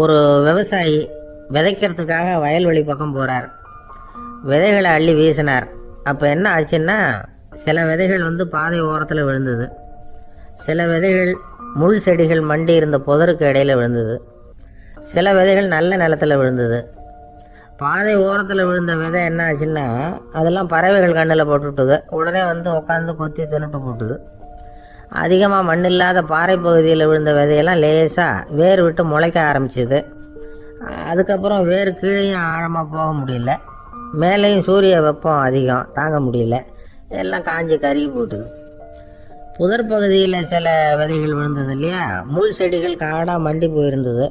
ஒரு விவசாயி விதைக்கிறதுக்காக வயல்வெளி பக்கம் போகிறார். விதைகளை அள்ளி வீசினார். அப்போ என்ன ஆச்சுன்னா, சில விதைகள் பாதை ஓரத்தில் விழுந்தது. சில விதைகள் முள் செடிகள் மண்டி இருந்த புதருக்கு இடையில் விழுந்தது. சில விதைகள் நல்ல நிலத்தில் விழுந்தது. பாதை ஓரத்தில் விழுந்த விதை என்ன ஆச்சுன்னா, அதெல்லாம் பறவைகள் கண்ணில் போட்டுவிட்டுது. உடனே உட்காந்து கொத்தி தின்னுட்டு போட்டுது. அதிகமாக மண் இல்லாத பாறை பகுதியில் விழுந்த விதையெல்லாம் லேசாக வேர் விட்டு முளைக்க ஆரம்பிச்சிது. அதுக்கப்புறம் வேர் கீழேயும் ஆழமாக போக முடியல, மேலேயும் சூரிய வெப்பம் அதிகம் தாங்க முடியல, எல்லாம் காஞ்சி கருகி போட்டுது. புதர் பகுதியில் சில விதைகள் விழுந்தது இல்லையா, முள் செடிகள் காடாக மண்டி போயிருந்தது.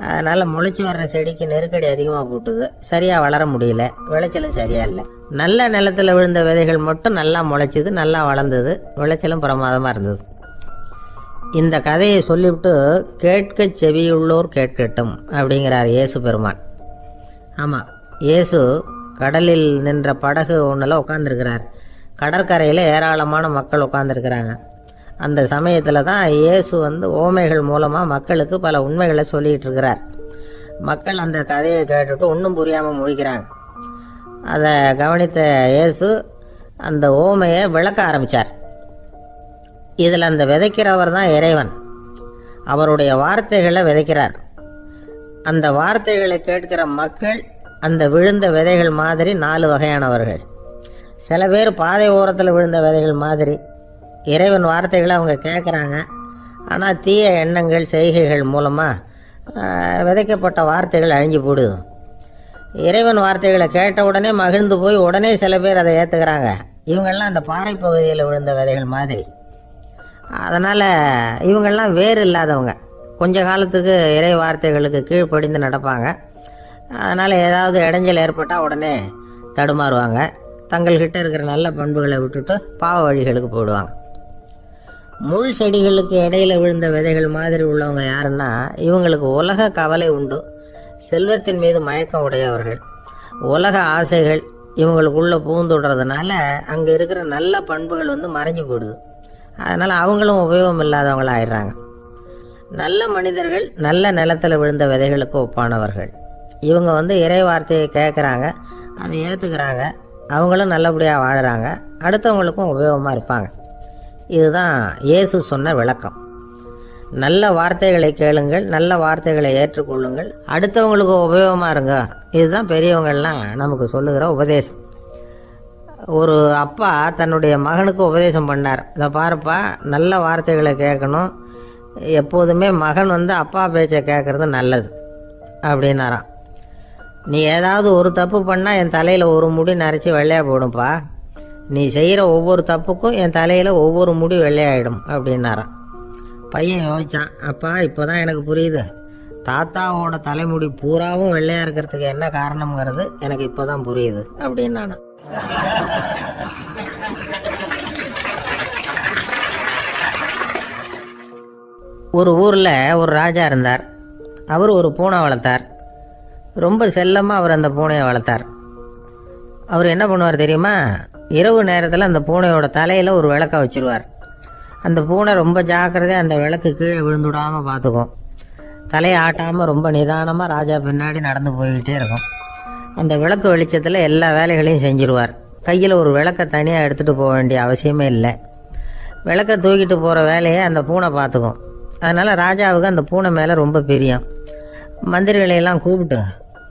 அதனால் முளைச்சி வர்ற செடிக்கு நெருக்கடி அதிகமாக போட்டுது. சரியாக வளர முடியல, விளைச்சலும் சரியாக இல்லை. நல்ல நிலத்தில் விழுந்த விதைகள் மட்டும் நல்லா முளைச்சிது, நல்லா வளர்ந்தது, விளைச்சலும் பிரமாதமாக இருந்தது. இந்த கதையை சொல்லிவிட்டு கேட்க செவியுள்ளோர் கேட்கட்டும் அப்படிங்கிறார் இயேசு பெருமான். ஆமாம், இயேசு கடலில் நின்ற படகு ஒன்றில் உட்காந்துருக்கிறார். கடற்கரையில் ஏராளமான மக்கள் உட்காந்துருக்கிறாங்க. அந்த சமயத்தில் தான் இயேசு ஓமைகள் மூலமாக மக்களுக்கு பல உண்மைகளை சொல்லிகிட்டு இருக்கிறார். மக்கள் அந்த கதையை கேட்டுட்டு ஒன்றும் புரியாமல் முழிக்கிறாங்க. அதை கவனித்த இயேசு அந்த ஓமையை விளக்க ஆரம்பித்தார். இதில் அந்த விதைக்கிறவர் தான் இறைவன். அவருடைய வார்த்தைகளை விதைக்கிறார். அந்த வார்த்தைகளை கேட்கிற மக்கள் அந்த விழுந்த விதைகள் மாதிரி 4 வகையானவர்கள். சில பேர் பாதை ஓரத்தில் விழுந்த விதைகள் மாதிரி இறைவன் வார்த்தைகளை அவங்க கேட்குறாங்க. ஆனால் தீய எண்ணங்கள் செய்கைகள் மூலமாக விதைக்கப்பட்ட வார்த்தைகள் அழிஞ்சு போடுது. இறைவன் வார்த்தைகளை கேட்ட உடனே மகிழ்ந்து போய் உடனே சில பேர் அதை ஏற்றுக்கிறாங்க. இவங்கெல்லாம் அந்த பாறை பகுதியில் விழுந்த விதைகள் மாதிரி. அதனால் இவங்கெல்லாம் வேறு இல்லாதவங்க. கொஞ்ச காலத்துக்கு இறை வார்த்தைகளுக்கு கீழ்ப்படிந்து நடப்பாங்க. அதனால் ஏதாவது இடைஞ்சல் ஏற்பட்டால் உடனே தடுமாறுவாங்க. தங்கள்கிட்ட இருக்கிற நல்ல பண்புகளை விட்டுட்டு பாவ வழிகளுக்கு போயிடுவாங்க. முள் செடிகளுக்கு இடையில் விழுந்த விதைகள் மாதிரி உள்ளவங்க யாருன்னா, இவங்களுக்கு உலக கவலை உண்டு, செல்வத்தின் மீது மயக்கம் உடையவர்கள். உலக ஆசைகள் இவங்களுக்குள்ளே பூந்துடுறதுனால அங்கே இருக்கிற நல்ல பண்புகள் மறைஞ்சு போயிடுது. அதனால் அவங்களும் உபயோகம் இல்லாதவங்களாக ஆயிடுறாங்க. நல்ல மனிதர்கள் நல்ல நிலத்தில் விழுந்த விதைகளுக்கு ஒப்பானவர்கள். இவங்க இறை வார்த்தையை கேட்குறாங்க, அதை ஏற்றுக்கிறாங்க, அவங்களும் நல்லபடியாக வாழுறாங்க, அடுத்தவங்களுக்கும் உபயோகமாக இருப்பாங்க. இதுதான் இயேசு சொன்ன விளக்கம். நல்ல வார்த்தைகளை கேளுங்கள், நல்ல வார்த்தைகளை ஏற்றுக்கொள்ளுங்கள், அடுத்தவங்களுக்கு உபயோகமாக இருங்க. இதுதான் பெரியவங்கள்லாம் நமக்கு சொல்லுகிற உபதேசம். ஒரு அப்பா தன்னுடைய மகனுக்கு உபதேசம் பண்ணார். இதை பாருப்பா, நல்ல வார்த்தைகளை கேட்கணும், எப்போதுமே மகன் அப்பா பேச்சை கேட்குறது நல்லது அப்படின்னாராம். நீ ஏதாவது ஒரு தப்பு பண்ணால் என் தலையில் ஒரு முடி நரைச்சி வெள்ளையாக போடும்பா, நீ செய்கிற ஒவ்வொரு தப்புக்கும் என் தலையில் ஒவ்வொரு முடி வெள்ளையாயிடும் அப்படின்னாராம். பையன் யோசித்தான், அப்பா இப்போ தான் எனக்கு புரியுது, தாத்தாவோட தலைமுடி பூராவும் வெள்ளையாக இருக்கிறதுக்கு என்ன காரணம்ங்கிறது எனக்கு இப்போ தான் புரியுது அப்படின்னு நான். ஒரு ஊரில் ஒரு ராஜா இருந்தார். அவர் ஒரு பூனை வளர்த்தார். ரொம்ப செல்லமாக அவர் அந்த பூனையை வளர்த்தார். அவர் என்ன பண்ணுவார் தெரியுமா, இரவு நேரத்தில் அந்த பூனையோட தலையில் ஒரு விளக்க வச்சுருவார். அந்த பூனை ரொம்ப ஜாக்கிரதையாக அந்த விளக்கு கீழே விழுந்துடாமல் பார்த்துக்கும். தலையை ஆட்டாமல் ரொம்ப நிதானமாக ராஜா பின்னாடி நடந்து போய்கிட்டே இருக்கும். அந்த விளக்கு வெளிச்சத்தில் எல்லா வேலைகளையும் செஞ்சுருவார். கையில் ஒரு விளக்கை தனியாக எடுத்துகிட்டு போக வேண்டிய அவசியமே இல்லை. விளக்கை தூக்கிட்டு போகிற வேலையை அந்த பூனை பார்த்துக்கும். அதனால் ராஜாவுக்கு அந்த பூனை மேலே ரொம்ப பிரியம். மந்திரிகளையெல்லாம் கூப்பிட்டு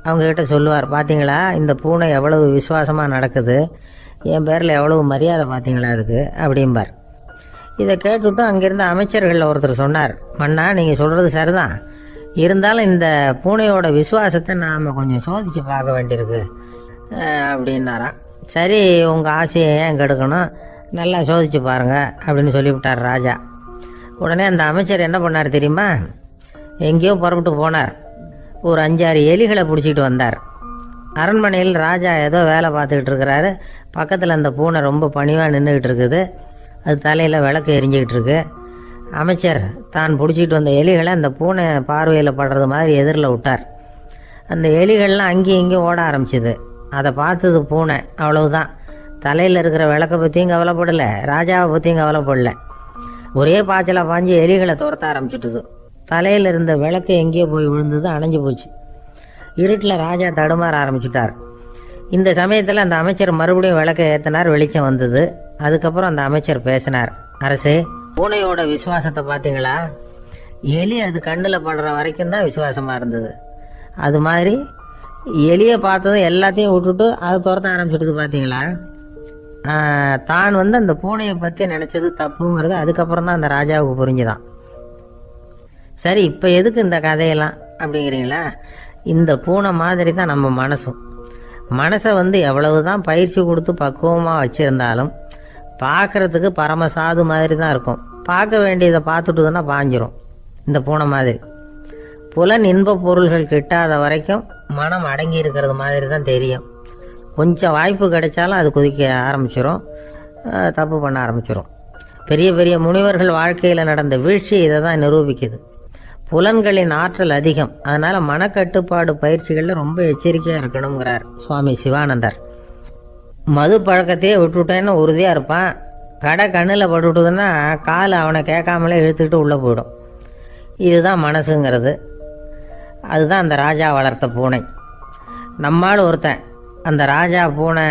அவங்கக்கிட்ட சொல்லுவார், பார்த்தீங்களா இந்த பூனை எவ்வளவு விசுவாசமாக நடக்குது, என் பேரில் எவ்வளவு மரியாதை பார்த்தீங்களா அதுக்கு அப்படிம்பார். இதை கேட்டுவிட்டு அங்கேருந்து அமைச்சர்களில் ஒருத்தர் சொன்னார், மன்னா நீங்கள் சொல்கிறது சரிதான், இருந்தாலும் இந்த பூனையோட விசுவாசத்தை நாம் கொஞ்சம் சோதித்து பார்க்க வேண்டியிருக்கு அப்படின்னாராம். சரி, உங்கள் ஆசையை ஏன் கெடுக்கணும், நல்லா சோதித்து பாருங்கள் அப்படின்னு சொல்லிவிட்டார் ராஜா. உடனே அந்த அமைச்சர் என்ன பண்ணார் தெரியுமா, எங்கேயோ புறப்பட்டு போனார். ஒரு 5-6 எலிகளை பிடிச்சிட்டு வந்தார். அரண்மனையில் ராஜா ஏதோ வேலை பார்த்துக்கிட்டு இருக்கிறாரு. பக்கத்தில் அந்த பூனை ரொம்ப பணிவாக நின்றுக்கிட்டு இருக்குது. அது தலையில் விளக்கு எரிஞ்சிக்கிட்டு இருக்கு. அமைச்சர் தான் பிடிச்சிட்டு வந்த எலிகளை அந்த பூனை பார்வையில் படுறது மாதிரி எதிரில் விட்டார். அந்த எலிகள்லாம் அங்கேயும் இங்கேயும் ஓட ஆரம்பிச்சிது. அதை பார்த்தது பூனை, அவ்வளவுதான். தலையில் இருக்கிற விளக்கை பற்றியும் கவலைப்படலை, ராஜாவை பற்றியும் கவலைப்படலை. ஒரே பாய்ச்சலாக பாஞ்சு எலிகளை துரத்த ஆரம்பிச்சுட்டுது. தலையில் இருந்த விளக்கு எங்கேயோ போய் விழுந்தது, அணைஞ்சு போச்சு. இருட்டில் ராஜா தடுமாற ஆரம்பிச்சிட்டார். இந்த சமயத்தில் அந்த அமைச்சர் மறுபடியும் விளக்கை ஏற்றினார். வெளிச்சம் வந்தது. அதுக்கப்புறம் அந்த அமைச்சர் பேசினார். அரசே, பூனையோட விசுவாசத்தை பார்த்தீங்களா? எலி அது கண்ணில் படுற வரைக்கும் தான் விசுவாசமாக இருந்தது. அது மாதிரி எலியை பார்த்ததும் எல்லாத்தையும் விட்டுட்டு அதை துரத்த ஆரம்பிச்சிடுது பார்த்தீங்களா? தான் அந்த பூனையை பற்றி நினச்சது தப்புங்கிறது அதுக்கப்புறம் தான் அந்த ராஜாவுக்கு புரிஞ்சுதான். சரி, இப்போ எதுக்கு இந்த கதையெல்லாம் அப்படிங்கிறீங்களா? இந்த பூனை மாதிரி தான் நம்ம மனசும். மனசை எவ்வளவு தான் பயிற்சி கொடுத்து பக்குவமாக வச்சுருந்தாலும் பார்க்குறதுக்கு பரமசாது மாதிரி தான் இருக்கும். பார்க்க வேண்டியதை பார்த்துட்டுதுன்னா பாஞ்சிரும். இந்த பூனை மாதிரி புலன் இன்ப பொருள்கள் கிட்டாத வரைக்கும் மனம் அடங்கி இருக்கிறது மாதிரி தான் தெரியும். கொஞ்சம் வாய்ப்பு கிடைச்சாலும் அது குதிக்க ஆரம்பிச்சிடும், தப்பு பண்ண ஆரம்பிச்சிடும். பெரிய பெரிய முனிவர்கள் வாழ்க்கையில் நடந்த வீழ்ச்சி இதை தான் நிரூபிக்குது. புலன்களின் ஆற்றல் அதிகம். அதனால் மனக்கட்டுப்பாடு பயிற்சிகளில் ரொம்ப எச்சரிக்கையாக இருக்கணுங்கிறார் சுவாமி சிவானந்தர். மது பழக்கத்தையே விட்டுவிட்டேன்னு உறுதியாக இருப்பான். கடை கண்ணில் பட்டுவிட்டதுன்னா கால் அவனை கேட்காமலே இழுத்துக்கிட்டு உள்ளே போயிடும். இதுதான் மனசுங்கிறது. அதுதான் அந்த ராஜா வளர்த்த பூனை. நம்மால் ஒருத்தன் அந்த ராஜா பூனை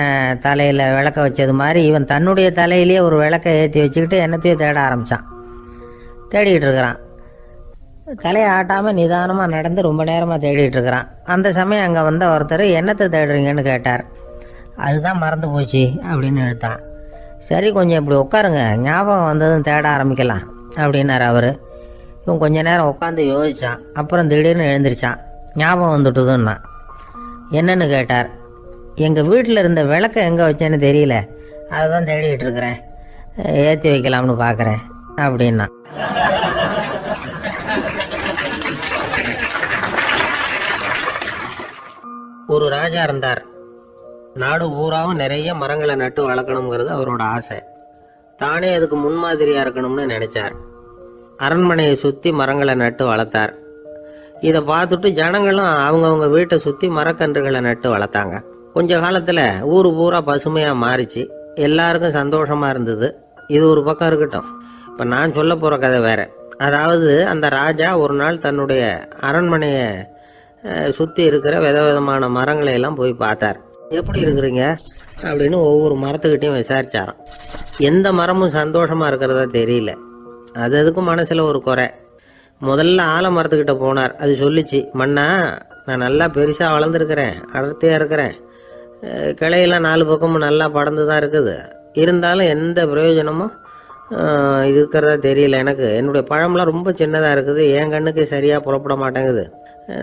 தலையில் விளக்க வச்சது மாதிரி இவன் தன்னுடைய தலையிலேயே ஒரு விளக்கை ஏற்றி வச்சுக்கிட்டு என்னத்தையோ தேட ஆரம்பித்தான். தேடிக்கிட்டு இருக்கிறான். தலையை ஆட்டாமல் நிதானமாக நடந்து ரொம்ப நேரமாக தேடிட்டு இருக்கிறான். அந்த சமயம் அங்கே வந்த ஒருத்தர், என்னத்தை தேடுறீங்கன்னு கேட்டார். அதுதான் மறந்து போச்சு அப்படின்னு எடுத்தான். சரி, கொஞ்சம் இப்படி உட்காருங்க, ஞாபகம் வந்ததும் தேட ஆரம்பிக்கலாம் அப்படின்னார் அவர். இவன் கொஞ்ச நேரம் உட்காந்து யோசித்தான். அப்புறம் திடீர்னு எழுந்திரிச்சான். ஞாபகம் வந்துட்டுதுன்னா. என்னன்னு கேட்டார். எங்கள் வீட்டில் இருந்த விளக்கை எங்கே வச்சேன்னு தெரியல, அதை தான் தேடிக்கிட்டு இருக்கிறேன், ஏற்றி வைக்கலாம்னு பார்க்குறேன் அப்படின்னா. ஒரு ராஜா இருந்தார். நாடு பூராவும் நிறைய மரங்களை நட்டு வளர்க்கணுங்கிறது அவரோட ஆசை. தானே அதுக்கு முன்மாதிரியாக இருக்கணும்னு நினைச்சார். அரண்மனையை சுற்றி மரங்களை நட்டு வளர்த்தார். இதை பார்த்துட்டு ஜனங்களும் அவங்கவுங்க வீட்டை சுற்றி மரக்கன்றுகளை நட்டு வளர்த்தாங்க. கொஞ்ச காலத்தில் ஊர் பூரா பசுமையாக மாறிச்சு. எல்லாருக்கும் சந்தோஷமாக இருந்தது. இது ஒரு பக்கம் இருக்கட்டும். இப்போ நான் சொல்ல போகிற கதை வேறு. அதாவது, அந்த ராஜா ஒரு நாள் தன்னுடைய அரண்மனையை சுற்றி இருக்கிற விதவிதமான மரங்களை எல்லாம் போய் பார்த்தார். எப்படி இருக்கிறீங்க அப்படின்னு ஒவ்வொரு மரத்துக்கிட்டையும் விசாரிச்சாராம். எந்த மரமும் சந்தோஷமாக இருக்கிறதா தெரியல. அதுக்கும் மனசில் ஒரு குறை. முதல்ல ஆலமரத்துக்கிட்ட போனார். அது சொல்லிச்சு, மண்ணா, நான் நல்லா பெருசாக வளர்ந்துருக்கிறேன், அடர்த்தியாக இருக்கிறேன், கிளையெல்லாம் 4 பக்கமும் நல்லா படர்ந்து தான் இருக்குது, இருந்தாலும் எந்த பிரயோஜனமும் இருக்கிறதா தெரியல எனக்கு. என்னுடைய பழம்லாம் ரொம்ப சின்னதாக இருக்குது, என் கண்ணுக்கு சரியாக புறப்பட மாட்டேங்குது.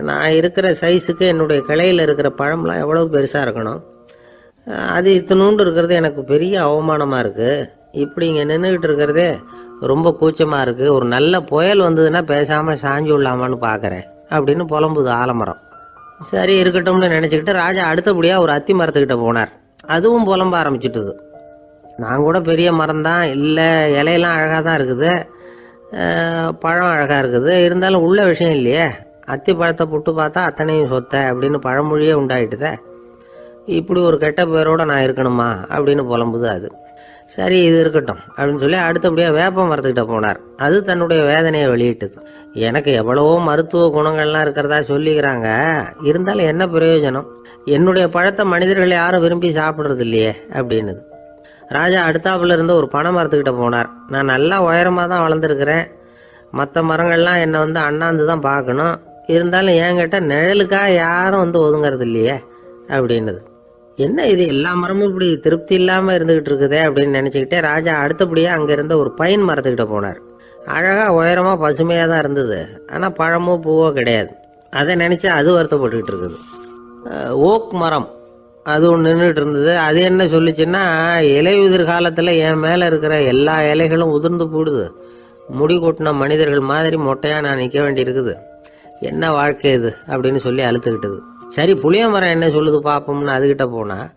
நான் இருக்கிற சைஸுக்கு என்னுடைய கிளையில் இருக்கிற பழம்லாம் எவ்வளோ பெருசாக இருக்கணும், அது இத்தினூண்டு இருக்கிறது எனக்கு பெரிய அவமானமாக இருக்குது. இப்படி இங்கே நின்றுக்கிட்டு இருக்கிறதே ரொம்ப கூச்சமாக இருக்குது. ஒரு நல்ல புயல் வந்ததுன்னா பேசாமல் சாஞ்சு விடலாமான்னு பார்க்குறேன் அப்படின்னு புலம்புது ஆலமரம். சரி, இருக்கட்டும்னு நினச்சிக்கிட்டு ராஜா அடுத்தபடியாக ஒரு அத்தி மரத்துக்கிட்ட போனார். அதுவும் புலம்ப ஆரம்பிச்சிட்டுது. நான் கூட பெரிய மரம் தான், இல்லை இலையெல்லாம் அழகாக தான் இருக்குது, பழம் அழகாக இருக்குது, இருந்தாலும் உள்ள விஷயம் இல்லையே, அத்தி பழத்தை புட்டு பார்த்தா அத்தனையும் சொத்த அப்படின்னு பழமொழியே உண்டாயிட்டுதே. இப்படி ஒரு கெட்ட பேரோடு நான் இருக்கணுமா அப்படின்னு புலம்புது அது. சரி, இது இருக்கட்டும் அப்படின்னு சொல்லி அடுத்தபடியாக வேப்ப மரத்துக்கிட்ட போனார். அது தன்னுடைய வேதனையை வெளியிட்டது. எனக்கு எவ்வளவோ மருத்துவ குணங்கள்லாம் இருக்கிறதா சொல்லிக்கிறாங்க, இருந்தாலும் என்ன பிரயோஜனம், என்னுடைய பழத்தை மனிதர்கள் யாரும் விரும்பி சாப்பிட்றது இல்லையே அப்படின்னுது. ராஜா அடுத்தாப்புல இருந்து ஒரு பனை மரத்துக்கிட்ட போனார். நான் நல்லா உயரமாக தான் வளர்ந்துருக்கிறேன், மற்ற மரங்கள்லாம் என்னை அண்ணாந்து தான் பார்க்கணும், இருந்தாலும் என்கிட்ட நிழலுக்காக யாரும் ஒதுங்கிறது இல்லையே அப்படின்னுது. என்ன இது, எல்லா மரமும் இப்படி திருப்தி இல்லாமல் இருந்துகிட்டு இருக்குதே அப்படின்னு நினச்சிக்கிட்டே ராஜா அடுத்தபடியாக அங்கே இருந்த ஒரு பைன் மரத்துக்கிட்ட போனார். அழகாக உயரமாக பசுமையாக தான் இருந்தது, ஆனால் பழமோ பூவோ கிடையாது. அதை நினச்சி அது வருத்தப்பட்டுக்கிட்டு இருக்குது. ஓக் மரம் அது ஒன்று நின்றுட்டு இருந்தது. அது என்ன சொல்லிச்சுன்னா, இலையுதிர் காலத்தில் என் மேலே இருக்கிற எல்லா இலைகளும் உதிர்ந்து போடுது, முடி கொட்டின மனிதர்கள் மாதிரி மொட்டையாக நான் நிற்க வேண்டி இருக்குது, என்ன வாழ்க்கை இது அப்படின்னு சொல்லி அழுத்துக்கிட்டது. சரி, புளிய மரம் என்ன சொல்லுது பார்ப்போம்னு அதுகிட்ட போனால்,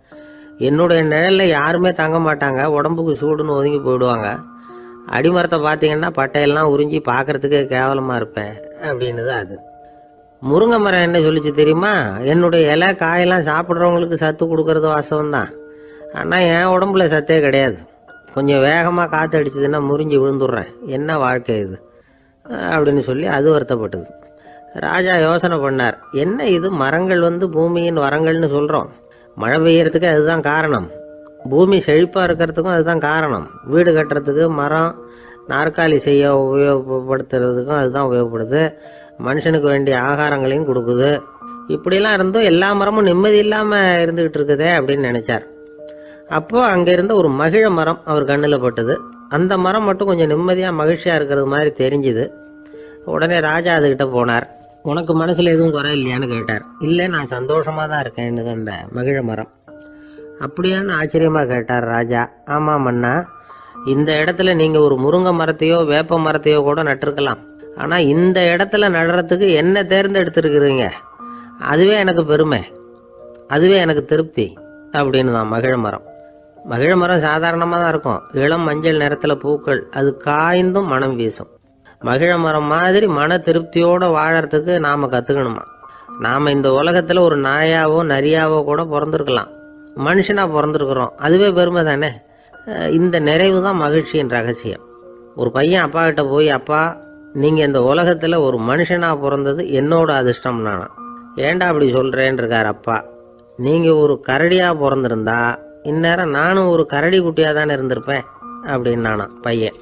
என்னுடைய நிழலில் யாருமே தங்க மாட்டாங்க, உடம்புக்கு சூடுன்னு ஒதுங்கி போயிடுவாங்க, அடிமரத்தை பார்த்தீங்கன்னா பட்டையெல்லாம் உறிஞ்சி பார்க்கறதுக்கே கேவலமாக இருப்பேன் அப்படின்னுது அது. முருங்கை மரம் என்ன சொல்லிச்சு தெரியுமா, என்னுடைய இலை காயெல்லாம் சாப்பிட்றவங்களுக்கு சத்து கொடுக்கறது வாசவம்தான், ஆனால் என் உடம்புல சத்தே கிடையாது, கொஞ்சம் வேகமாக காற்று அடிச்சதுன்னா முறிஞ்சி விழுந்துடுறேன், என்ன வாழ்க்கை இது அப்படின்னு சொல்லி அது வருத்தப்பட்டது. ராஜா யோசனை பண்ணார், என்ன இது மரங்கள் வந்து பூமியின் வரங்கள்னு சொல்கிறோம், மழை பெய்யறதுக்கு அதுதான் காரணம், பூமி செழிப்பாக இருக்கிறதுக்கும் அதுதான் காரணம், வீடு கட்டுறதுக்கு மரம், நாற்காலி செய்ய உபயோகப்படுத்துறதுக்கும் அதுதான் உபயோகப்படுது, மனுஷனுக்கு வேண்டிய ஆகாரங்களையும் கொடுக்குது, இப்படிலாம் இருந்தும் எல்லா மரமும் நிம்மதி இல்லாமல் இருந்துக்கிட்டு இருக்குதே அப்படின்னு நினச்சார். அப்போது அங்கே இருந்த ஒரு மகிழ மரம் அவர் கண்ணில் பட்டது. அந்த மரம் மட்டும் கொஞ்சம் நிம்மதியாக மகிழ்ச்சியாக இருக்கிறது மாதிரி தெரிஞ்சுது. உடனே ராஜா அதுக்கிட்ட போனார். உனக்கு மனசில் எதுவும் குறை இல்லையான்னு கேட்டார். இல்லை, நான் சந்தோஷமாக தான் இருக்கேன்னு அந்த மகிழ மரம். அப்படியான்னு ஆச்சரியமாக கேட்டார் ராஜா. ஆமாம் மன்னா, இந்த இடத்துல நீங்கள் ஒரு முருங்கை மரத்தையோ வேப்ப மரத்தையோ கூட நட்டிருக்கலாம், ஆனால் இந்த இடத்துல நடுறதுக்கு என்ன தேர்ந்தெடுத்துருக்குறீங்க, அதுவே எனக்கு பெருமை, அதுவே எனக்கு திருப்தி அப்படின்னு தான் மகிழ மரம். மகிழ மரம் சாதாரணமாக தான் இருக்கும், இளம் மஞ்சள் நிறத்தில் பூக்கள், அது காய்ந்தும் மனம் வீசும். மகிழ மரம் மாதிரி மன திருப்தியோடு வாழறதுக்கு நாம் கற்றுக்கணுமா. நாம் இந்த உலகத்தில் ஒரு நாயாவோ நரியாவோ கூட பிறந்திருக்கலாம், மனுஷனாக பிறந்திருக்கிறோம், அதுவே பெருமை தானே. இந்த நிறைவு தான் மகிழ்ச்சியின் ரகசியம். ஒரு பையன் அப்பா கிட்ட போய், அப்பா நீங்கள் இந்த உலகத்தில் ஒரு மனுஷனாக பிறந்தது என்னோட அதிர்ஷ்டம் நானா. ஏண்டா அப்படி சொல்கிறேன்னு இருக்கார் அப்பா. நீங்கள் ஒரு கரடியாக பிறந்திருந்தா இந்நேரம் நானும் ஒரு கரடி குட்டியாக தானே இருந்திருப்பேன் அப்படின்னு நானா பையன்.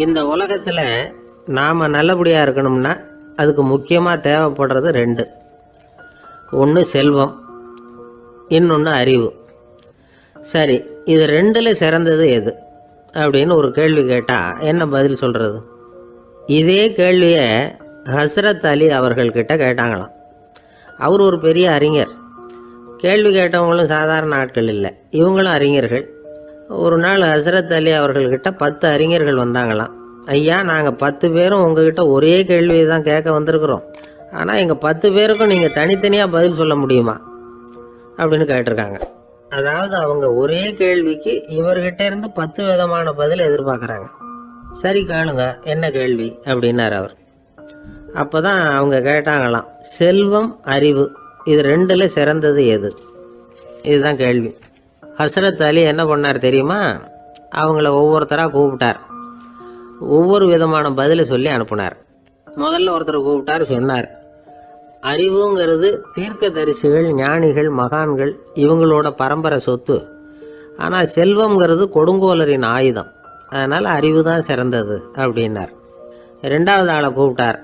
இந்த உலகத்தில் நாம் நல்லபடியாக இருக்கணும்னா அதுக்கு முக்கியமாக தேவைப்படுறது ரெண்டு. ஒன்று செல்வம், இன்னொன்று அறிவு. சரி, இது ரெண்டில் சிறந்தது எது அப்படின்னு ஒரு கேள்வி கேட்டால் என்ன பதில் சொல்கிறது? இதே கேள்வியை ஹஸ்ரத் அலி அவர்கள்கிட்ட கேட்டாங்களாம். அவர் ஒரு பெரிய அறிஞர். கேள்வி கேட்டவங்களும் சாதாரண ஆட்கள் இல்லை, இவங்களும் அறிஞர்கள். ஒரு நாள் ஹஸ்ரத் அலி அவர்கள்கிட்ட 10 அறிஞர்கள் வந்தாங்களாம். ஐயா, நாங்கள் 10 பேரும் உங்ககிட்ட ஒரே கேள்வியை தான் கேட்க வந்திருக்கிறோம், ஆனால் எங்கள் 10 பேருக்கும் நீங்கள் தனித்தனியாக பதில் சொல்ல முடியுமா அப்படின்னு கேட்டிருக்காங்க. அதாவது அவங்க ஒரே கேள்விக்கு இவர்கிட்ட இருந்து 10 விதமான பதில் எதிர்பார்க்குறாங்க. சரி கேளுங்க, என்ன கேள்வி அப்படின்னார் அவர். அப்போ தான் அவங்க கேட்டாங்களாம், செல்வம் அறிவு இது ரெண்டில் சிறந்தது எது, இதுதான் கேள்வி. ஹஸ்ரத் அலி என்ன பண்ணார் தெரியுமா? அவங்கள ஒவ்வொருத்தராக கூப்பிட்டார், ஒவ்வொரு விதமான பதிலை சொல்லி அனுப்புனார். முதல்ல ஒருத்தரை கூப்பிட்டார், சொன்னார், அறிவுங்கிறது தீர்க்கதரிசிகள், ஞானிகள், மகான்கள் இவங்களோட பரம்பரை சொத்து, ஆனால் செல்வம்ங்கிறது கொடுங்கோலரின் ஆயுதம், அதனால் அறிவு தான் சிறந்தது அப்படின்னார். ரெண்டாவது ஆளை கூப்பிட்டார்,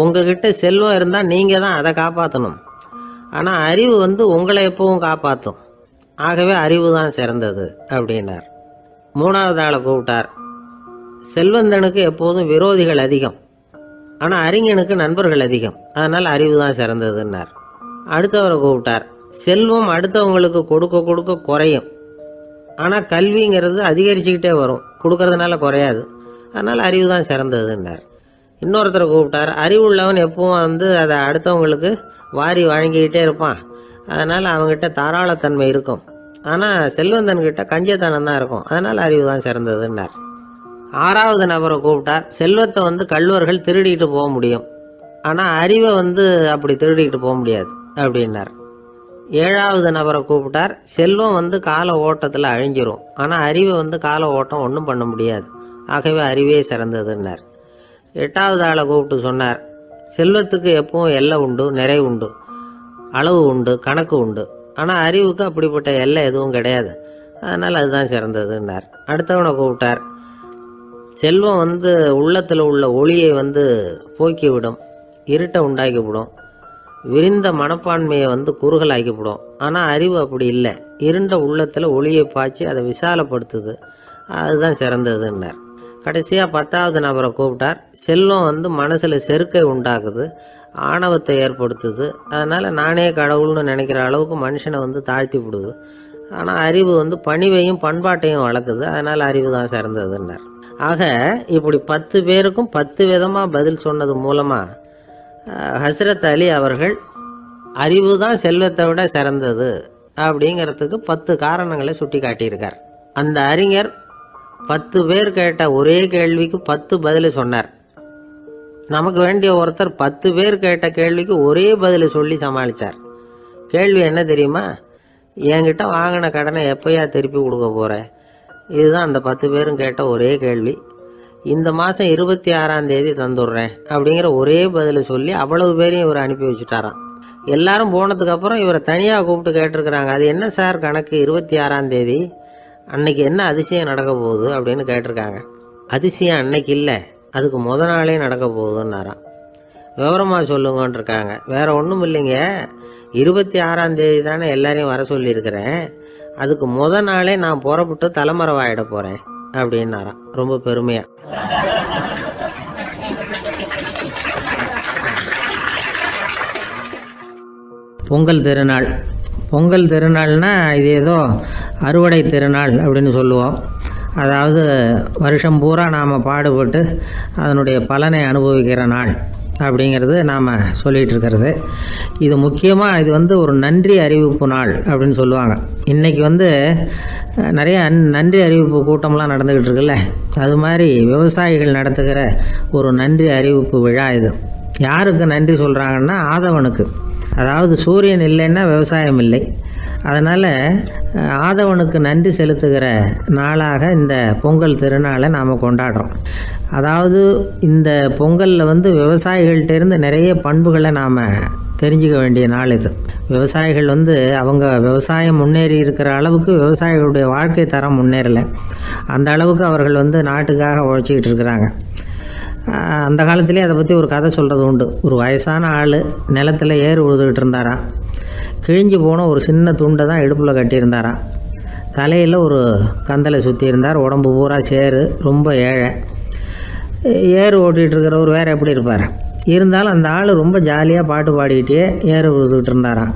உங்ககிட்ட செல்வம் இருந்தால் நீங்கள் தான் அதை காப்பாற்றணும், ஆனால் அறிவு வந்து உங்களை எப்பவும் காப்பாற்றும், ஆகவே அறிவு தான் சிறந்தது அப்படின்னார். மூணாவது ஆளை கூப்பிட்டார், செல்வந்தனுக்கு எப்போதும் விரோதிகள் அதிகம், ஆனால் அறிஞனுக்கு நண்பர்கள் அதிகம், அதனால் அறிவு தான் சிறந்ததுன்னார். அடுத்தவரை கூப்பிட்டார், செல்வம் அடுத்தவங்களுக்கு கொடுக்க கொடுக்க குறையும், ஆனால் கல்விங்கிறது அதிகரிச்சுக்கிட்டே வரும், கொடுக்கறதுனால குறையாது, அதனால் அறிவு தான் சிறந்ததுன்னார். இன்னொருத்தரை கூப்பிட்டார், அறிவுள்ளவன் எப்பவும் வந்து அதை அடுத்தவங்களுக்கு வாரி வழங்கிக்கிட்டே இருப்பான், அதனால் அவங்ககிட்ட தாராளத்தன்மை இருக்கும், ஆனால் செல்வந்தன்கிட்ட கஞ்சத்தனம் தான் இருக்கும், அதனால் அறிவு தான் சிறந்ததுன்னார். ஆறாவது நபரை கூப்பிட்டார், செல்வத்தை வந்து கள்வர்கள் திருடிட்டு போக முடியும், ஆனால் அறிவை வந்து அப்படி திருடிட்டு போக முடியாது அப்படின்னார். ஏழாவது நபரை கூப்பிட்டார், செல்வம் வந்து கால ஓட்டத்தில் அழிஞ்சிரும், ஆனால் அறிவை வந்து கால ஓட்டம் ஒன்றும் பண்ண முடியாது, ஆகவே அறிவே சிறந்ததுன்னார். எட்டாவது ஆளை கூப்பிட்டு சொன்னார், செல்வத்துக்கு எப்பவும் எல்லை உண்டு, நிறைவு உண்டு, அளவு உண்டு, கணக்கு உண்டு, ஆனால் அறிவுக்கு அப்படிப்பட்ட எல்லை எதுவும் கிடையாது, அதனால் அதுதான் சிறந்ததுன்னார். அடுத்தவனை கூப்பிட்டார், செல்வம் வந்து உள்ளத்தில் உள்ள ஒளியை வந்து போக்கிவிடும், இருட்டை உண்டாக்கிவிடும், விரிந்த மனப்பான்மையை வந்து குறுகலாக்கிவிடும், ஆனால் அறிவு அப்படி இல்லை, இருண்ட உள்ளத்தில் ஒளியை பாய்ச்சி அதை விசாலப்படுத்துது, அதுதான் சிறந்ததுன்னார். கடைசியாக 10வது நபரை கூப்பிட்டார், செல்வம் வந்து மனசில் செருக்கை உண்டாக்குது, ஆணவத்தை ஏற்படுத்துது, அதனால் நானே கடவுள்னு நினைக்கிற அளவுக்கு மனுஷனை வந்து தாழ்த்தி விடுது, ஆனால் அறிவு வந்து பணிவையும் பண்பாட்டையும் வளர்க்குது, அதனால் அறிவு தான் சிறந்ததுன்னார். ஆக இப்படி 10 பேருக்கும் 10 விதமாக பதில் சொன்னது மூலமாக ஹஸ்ரத் அலி அவர்கள் அறிவு தான் செல்வத்தை விட சிறந்தது அப்படிங்கிறதுக்கு 10 காரணங்களை சுட்டி காட்டியிருக்கார். அந்த அறிஞர் 10 பேர் கேட்ட ஒரே கேள்விக்கு 10 பதில் சொன்னார். நமக்கு வேண்டிய ஒருத்தர் 10 பேர் கேட்ட கேள்விக்கு ஒரே பதில் சொல்லி சமாளித்தார். கேள்வி என்ன தெரியுமா? என்கிட்ட வாங்கின கடனை எப்போயா திருப்பி கொடுக்க போகிற? இதுதான் அந்த 10 பேரும் கேட்ட ஒரே கேள்வி. இந்த மாதம் 26ஆம் தேதி தந்துடுறேன் அப்படிங்கிற ஒரே பதிலை சொல்லி அவ்வளவு பேரையும் இவர் அனுப்பி வச்சுட்டாராம். எல்லாரும் போனதுக்கப்புறம் இவரை தனியாக கூப்பிட்டு கேட்டிருக்கிறாங்க, அது என்ன சார் கணக்கு 26ஆம் தேதி, அன்னைக்கு என்ன அதிசயம் நடக்க போகுது அப்படின்னு கேட்டிருக்காங்க. அதிசயம் அன்னைக்கு இல்லை, அதுக்கு நாளே நடக்க போகுதுன்னாராம். விவரமாக சொல்லுங்கன்னு இருக்காங்க. வேறு ஒன்றும் இல்லைங்க, 26ஆம் தேதி தானே எல்லாரையும் வர சொல்லியிருக்கிறேன், அதுக்கு நாளே நான் புறப்பட்டு தலைமறைவாயிட போகிறேன் அப்படின்னாராம் ரொம்ப பெருமையாக. பொங்கல் திருநாள். பொங்கல் திருநாள்னா இது ஏதோ அறுவடை திருநாள் அப்படின்னு சொல்லுவோம். அதாவது வருஷம் பூரா நாம் பாடுபட்டு அதனுடைய பலனை அனுபவிக்கிற நாள் அப்படிங்கிறது நாம் சொல்லிகிட்டு இருக்கிறது. இது முக்கியமாக இது ஒரு நன்றி அறிவிப்பு நாள் அப்படின்னு சொல்லுவாங்க. இன்றைக்கி நிறைய நன்றி அறிவிப்பு கூட்டம்லாம் நடந்துக்கிட்டு இருக்குல்ல, அது மாதிரி விவசாயிகள் நடத்துகிற ஒரு நன்றி அறிவிப்பு விழா இது. யாருக்கு நன்றி சொல்கிறாங்கன்னா ஆதவனுக்கு. அதாவது சூரியன் இல்லைன்னா விவசாயம் இல்லை. அதனால் ஆதவனுக்கு நன்றி செலுத்துகிற நாளாக இந்த பொங்கல் திருநாளை நாம் கொண்டாடுறோம். அதாவது இந்த பொங்கலில் விவசாயிகள்கிட்டேருந்து நிறைய பண்புகளை நாம் தெரிஞ்சுக்க வேண்டிய நாள் இது. விவசாயிகள் அவங்க விவசாயம் முன்னேறி இருக்கிற அளவுக்கு விவசாயிகளுடைய வாழ்க்கை தரம் முன்னேறலை. அந்த அளவுக்கு அவர்கள் நாட்டுக்காக உழைச்சிக்கிட்டு இருக்கிறாங்க. அந்த காலத்துலேயே அதை பற்றி ஒரு கதை சொல்கிறது உண்டு. ஒரு வயசான ஆள் நிலத்தில் ஏறு உழுதுகிட்டு இருந்தாராம். கிழிஞ்சு போன ஒரு சின்ன துண்டை தான் இடுப்பில் கட்டியிருந்தாராம். தலையில் ஒரு கந்தலை சுற்றி இருந்தார். உடம்பு பூரா சேரு, ரொம்ப ஏழை. ஏறு ஓட்டிகிட்டு இருக்கிறவர் வேறு எப்படி இருப்பார்? இருந்தாலும் அந்த ஆள் ரொம்ப ஜாலியாக பாட்டு பாடிக்கிட்டே ஏறு உழுதுகிட்டு இருந்தாராம்.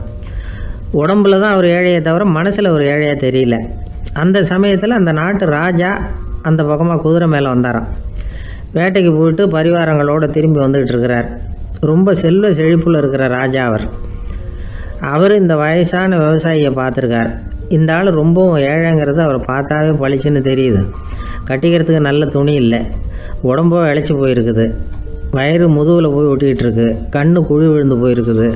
உடம்புல தான் அவர் ஏழையை தவிர மனசில் ஒரு ஏழையாக தெரியல. அந்த சமயத்தில் அந்த நாட்டு ராஜா அந்த பக்கமாக குதிரை மேலே வந்தாராம். வேட்டைக்கு போயிட்டு பரிவாரங்களோடு திரும்பி வந்துக்கிட்டு இருக்கிறார். ரொம்ப செல்வ செழிப்பில் இருக்கிற ராஜா அவர் இந்த வயசான விவசாயியை பார்த்துருக்கார். இந்த ஆள் ரொம்பவும் ஏழைங்கிறது அவரை பார்த்தாவே பளிச்சுன்னு தெரியுது. கட்டிக்கிறதுக்கு நல்ல துணி இல்லை, உடம்போ இழைச்சி போயிருக்குது, வயிறு முதுகில் போய் ஒட்டிக்கிட்டு இருக்கு, கண்ணு குழி விழுந்து போயிருக்குது.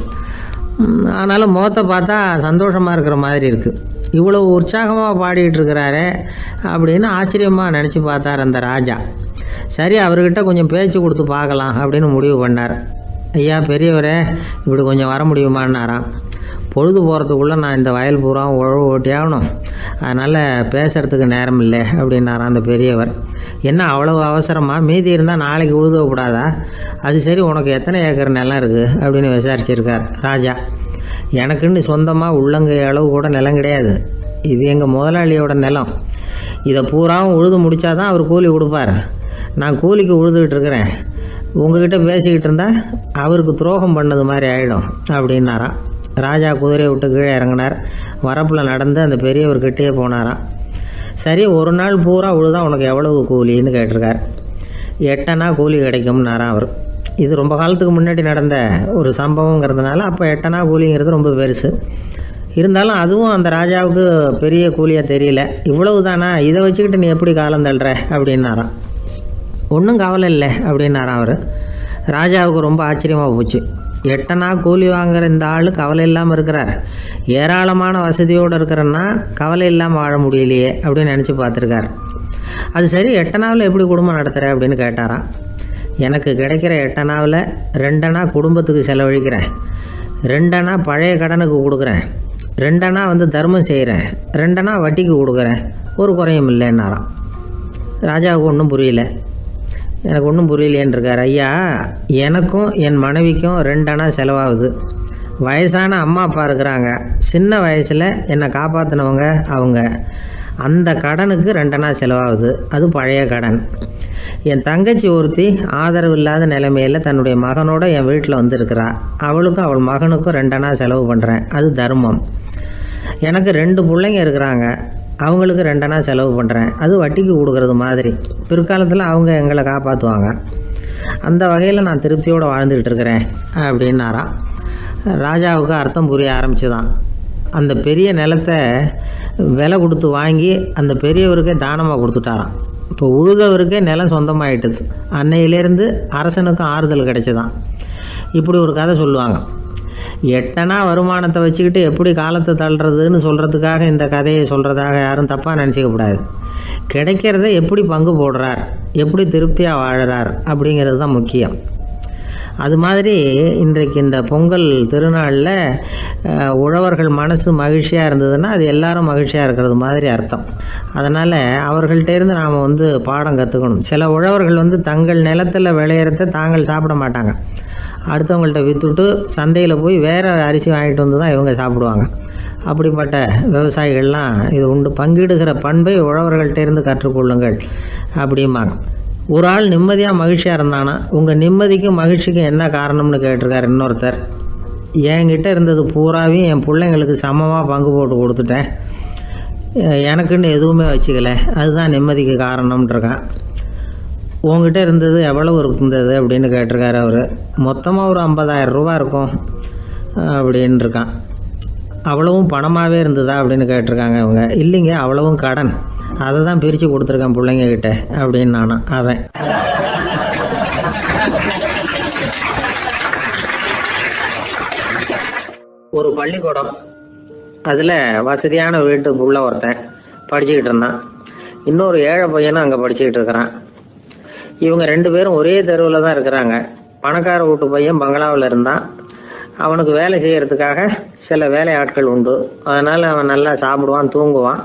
ஆனாலும் முகத்தை பார்த்தா சந்தோஷமாக இருக்கிற மாதிரி இருக்குது. இவ்வளோ உற்சாகமாக பாடிக்கிட்டு இருக்கிறாரே அப்படின்னு ஆச்சரியமாக நினச்சி பார்த்தார் அந்த ராஜா. சரி, அவர்கிட்ட கொஞ்சம் பேச்சு கொடுத்து பார்க்கலாம் அப்படின்னு முடிவு பண்ணார். ஐயா பெரியவரே, இப்படி கொஞ்சம் வர முடியுமான்னாராம். பொழுது போகிறதுக்குள்ளே நான் இந்த வயல் பூரா உழவு ஓட்டி ஆகணும், அதனால் பேசுகிறதுக்கு நேரம் இல்லை அப்படின்னாராம் அந்த பெரியவர். என்ன அவ்வளவு அவசரமாக? மீதி இருந்தால் நாளைக்கு உழுதக்கூடாதா? அது சரி, உனக்கு எத்தனை ஏக்கர் நிலம் இருக்குது அப்படின்னு விசாரிச்சிருக்கார் ராஜா. எனக்குன்னு சொந்தமாக உள்ளங்கை அளவு கூட நிலம் கிடையாது. இது எங்கள் முதலாளியோட நிலம். இதை பூராவும் உழுது முடித்தாதான் அவர் கூலி கொடுப்பார். நான் கூலிக்கு உழுதுகிட்டு இருக்கிறேன். உங்ககிட்ட பேசிக்கிட்டு இருந்தால் அவருக்கு துரோகம் பண்ணது மாதிரி ஆகிடும் அப்படின்னாராம். ராஜா குதிரையை விட்டு கீழே இறங்கினார். வரப்பில் நடந்து அந்த பெரியவர்கிட்டே போனாராம். சரி, ஒரு நாள் பூரா உழுதான் உனக்கு எவ்வளவு கூலின்னு கேட்டிருக்கார். 8 அணா கூலி கிடைக்கும்னாராம் அவர். இது ரொம்ப காலத்துக்கு முன்னாடி நடந்த ஒரு சம்பவங்கிறதுனால அப்போ 8 அணா கூலிங்கிறது ரொம்ப பெருசு. இருந்தாலும் அதுவும் அந்த ராஜாவுக்கு பெரிய கூலியாக தெரியல. இவ்வளவு தானா, இதை வச்சுக்கிட்டு நீ எப்படி காலம் தள்ளுற அப்படின்னாராம். ஒன்றும் கவலை இல்லை அப்படின்னாராம் அவர். ராஜாவுக்கு ரொம்ப ஆச்சரியமாக போச்சு. 8 அணா கூலி வாங்குகிற இந்த ஆள் கவலை இல்லாமல் இருக்கிறார், ஏராளமான வசதியோடு இருக்கிறன்னா கவலை இல்லாமல் வாழ முடியலையே அப்படின்னு நினச்சி பார்த்துருக்கார். அது சரி, 8 அணாவில் எப்படி குடும்பம் நடத்துகிற அப்படின்னு கேட்டாராம். எனக்கு கிடைக்கிற 8 அணாவில் 2 அணா குடும்பத்துக்கு செலவழிக்கிறேன், 2 அணா பழைய கடனுக்கு கொடுக்குறேன், 2 அணா தர்மம் செய்கிறேன், 2 அணா வட்டிக்கு கொடுக்குறேன், ஒரு குறையும் இல்லைன்னாராம். ராஜாவுக்கு ஒன்றும் புரியல. எனக்கு ஒன்றும் புரியலேன்னு இருக்கார். ஐயா, எனக்கும் என் மனைவிக்கும் 2 அணா செலவாகுது. வயசான அம்மா அப்பா இருக்கிறாங்க, சின்ன வயசில் என்னை காப்பாற்றினவங்க அவங்க. அந்த கடனுக்கு 2 அணா செலவாகுது, அது பழைய கடன். என் தங்கச்சி ஒருத்தி ஆதரவு இல்லாத நிலைமையில் தன்னுடைய மகனோட என் வீட்டில் இருக்கிறா. அவளுக்கும் அவள் மகனுக்கும் 2 அணா செலவு பண்ணுறேன், அது தர்மம். எனக்கு 2 பிள்ளைங்க இருக்கிறாங்க, அவங்களுக்கு 2 அணா செலவு பண்ணுறேன், அது வட்டிக்கு கொடுக்குறது மாதிரி. பிற்காலத்தில் அவங்க எங்களை காப்பாற்றுவாங்க. அந்த வகையில் நான் திருப்தியோடு வாழ்ந்துக்கிட்டு இருக்கிறேன் அப்படின்னாராம். ராஜாவுக்கு அர்த்தம் புரிய ஆரம்பிச்சுதான். அந்த பெரிய நிலத்தை விலை கொடுத்து வாங்கி அந்த பெரியவருக்கே தானமாக கொடுத்துட்டாராம். இப்போ உழுதவருக்கே நிலம் சொந்தமாகிட்டுது. அன்னையிலேருந்து அரசனுக்கும் ஆறுதல் கிடைச்சிதான். இப்படி ஒரு கதை சொல்லுவாங்க. எட்டனா வருமானத்தை வச்சுக்கிட்டு எப்படி காலத்தை தள்ளுறதுன்னு சொல்கிறதுக்காக இந்த கதையை சொல்கிறதாக யாரும் தப்பாக நினச்சிக்கக்கூடாது. கிடைக்கிறத எப்படி பங்கு போடுறார், எப்படி திருப்தியாக வாழறார் அப்படிங்கிறது தான் முக்கியம். அது மாதிரி இன்றைக்கு இந்த பொங்கல் திருநாளில் உழவர்கள் மனசு மகிழ்ச்சியாக இருந்ததுன்னா அது எல்லாரும் மகிழ்ச்சியாக இருக்கிறது மாதிரி அர்த்தம். அதனால் அவர்கள்ட்டேருந்து நாம் பாடம் கற்றுக்கணும். சில உழவர்கள் தங்கள் நிலத்தில் விளையிறத தாங்கள் சாப்பிட மாட்டாங்க. அடுத்தவங்கள்ட்ட விற்றுட்டு சந்தையில் போய் வேறு அரிசி வாங்கிட்டு வந்து தான் இவங்க சாப்பிடுவாங்க. அப்படிப்பட்ட விவசாயிகள்லாம் இது உண்டு. பங்கிடுகிற பண்பை உழவர்கள்ட்டேருந்து கற்றுக்கொள்ளுங்கள் அப்படிம்பாங்க. ஒரு ஆள் நிம்மதியாக மகிழ்ச்சியாக இருந்தானா உங்கள் நிம்மதிக்கும் மகிழ்ச்சிக்கும் என்ன காரணம்னு கேட்டிருக்கார் இன்னொருத்தர். என்கிட்ட இருந்தது பூராவையும் என் பிள்ளைங்களுக்கு சமமாக பங்கு போட்டு கொடுத்துட்டேன், எனக்குன்னு எதுவுமே வச்சுக்கல, அதுதான் நிம்மதிக்கு காரணம்ன்றிருக்கான். உங்ககிட்ட இருந்தது எவ்வளவு இருந்தது அப்படின்னு கேட்டிருக்காரு அவர். மொத்தமாக ஒரு 50,000 ரூபா இருக்கும் அப்படின்னு இருக்கான். அவ்வளவும் பணமாகவே இருந்ததா அப்படின்னு கேட்டிருக்காங்க அவங்க. இல்லைங்க, அவ்வளவும் கடன், அதை தான் பிரித்து கொடுத்துருக்கேன் பிள்ளைங்கக்கிட்ட அப்படின்னு நானும். அவன் ஒரு பள்ளிக்கூடம், அதில் வசதியான வீட்டுக்குள்ள ஒருத்தன் படிச்சுக்கிட்டு இருந்தான். இன்னொரு ஏழை பையனும் அங்கே படிச்சுக்கிட்டு இருக்கிறான். இவங்க 2 பேரும் ஒரே தெருவில் தான் இருக்கிறாங்க. பணக்கார வீட்டு பையன் பங்களாவில் இருந்தான். அவனுக்கு வேலை செய்கிறதுக்காக சில வேலை ஆட்கள் உண்டு. அதனால் அவன் நல்லா சாப்பிடுவான், தூங்குவான்,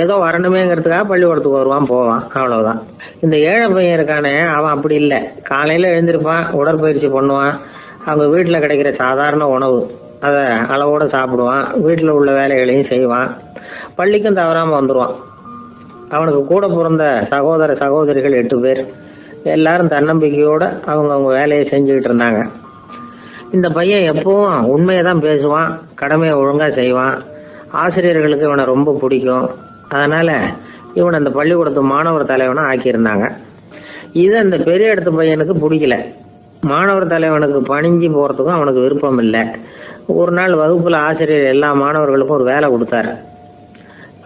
ஏதோ வரணுமேங்கிறதுக்காக பள்ளிக்கூடத்துக்கு வருவான், போவான், அவ்வளோதான். இந்த ஏழை பையன் இருக்கானே, அவன் அப்படி இல்லை. காலையில் எழுந்திருப்பான், உடற்பயிற்சி பண்ணுவான், அவங்க வீட்டில் கிடைக்கிற சாதாரண உணவு அதை அளவோடு சாப்பிடுவான், வீட்டில் உள்ள வேலைகளையும் செய்வான், பள்ளிக்கும் தவறாமல் வந்துடுவான். அவனுக்கு கூட பிறந்த சகோதர சகோதரிகள் 8 பேர். எல்லாரும் தன்னம்பிக்கையோடு அவங்க வேலையை செஞ்சுக்கிட்டு இருந்தாங்க. இந்த பையன் எப்பவும் உண்மையை தான் பேசுவான், கடமையை ஒழுங்காக செய்வான். ஆசிரியர்களுக்கு இவனை ரொம்ப பிடிக்கும். அதனால் இவனை அந்த பள்ளிக்கூடத்து மாணவர் தலைவனாக ஆக்கியிருந்தாங்க. இது அந்த பெரிய இடத்து பையனுக்கு பிடிக்கல. மாணவர் தலைவனுக்கு பணிஞ்சு போகிறதுக்கும் அவனுக்கு விருப்பம் இல்லை. ஒரு நாள் வகுப்பில் ஆசிரியர் எல்லா மாணவர்களுக்கும் ஒரு வேலை கொடுத்தாரு.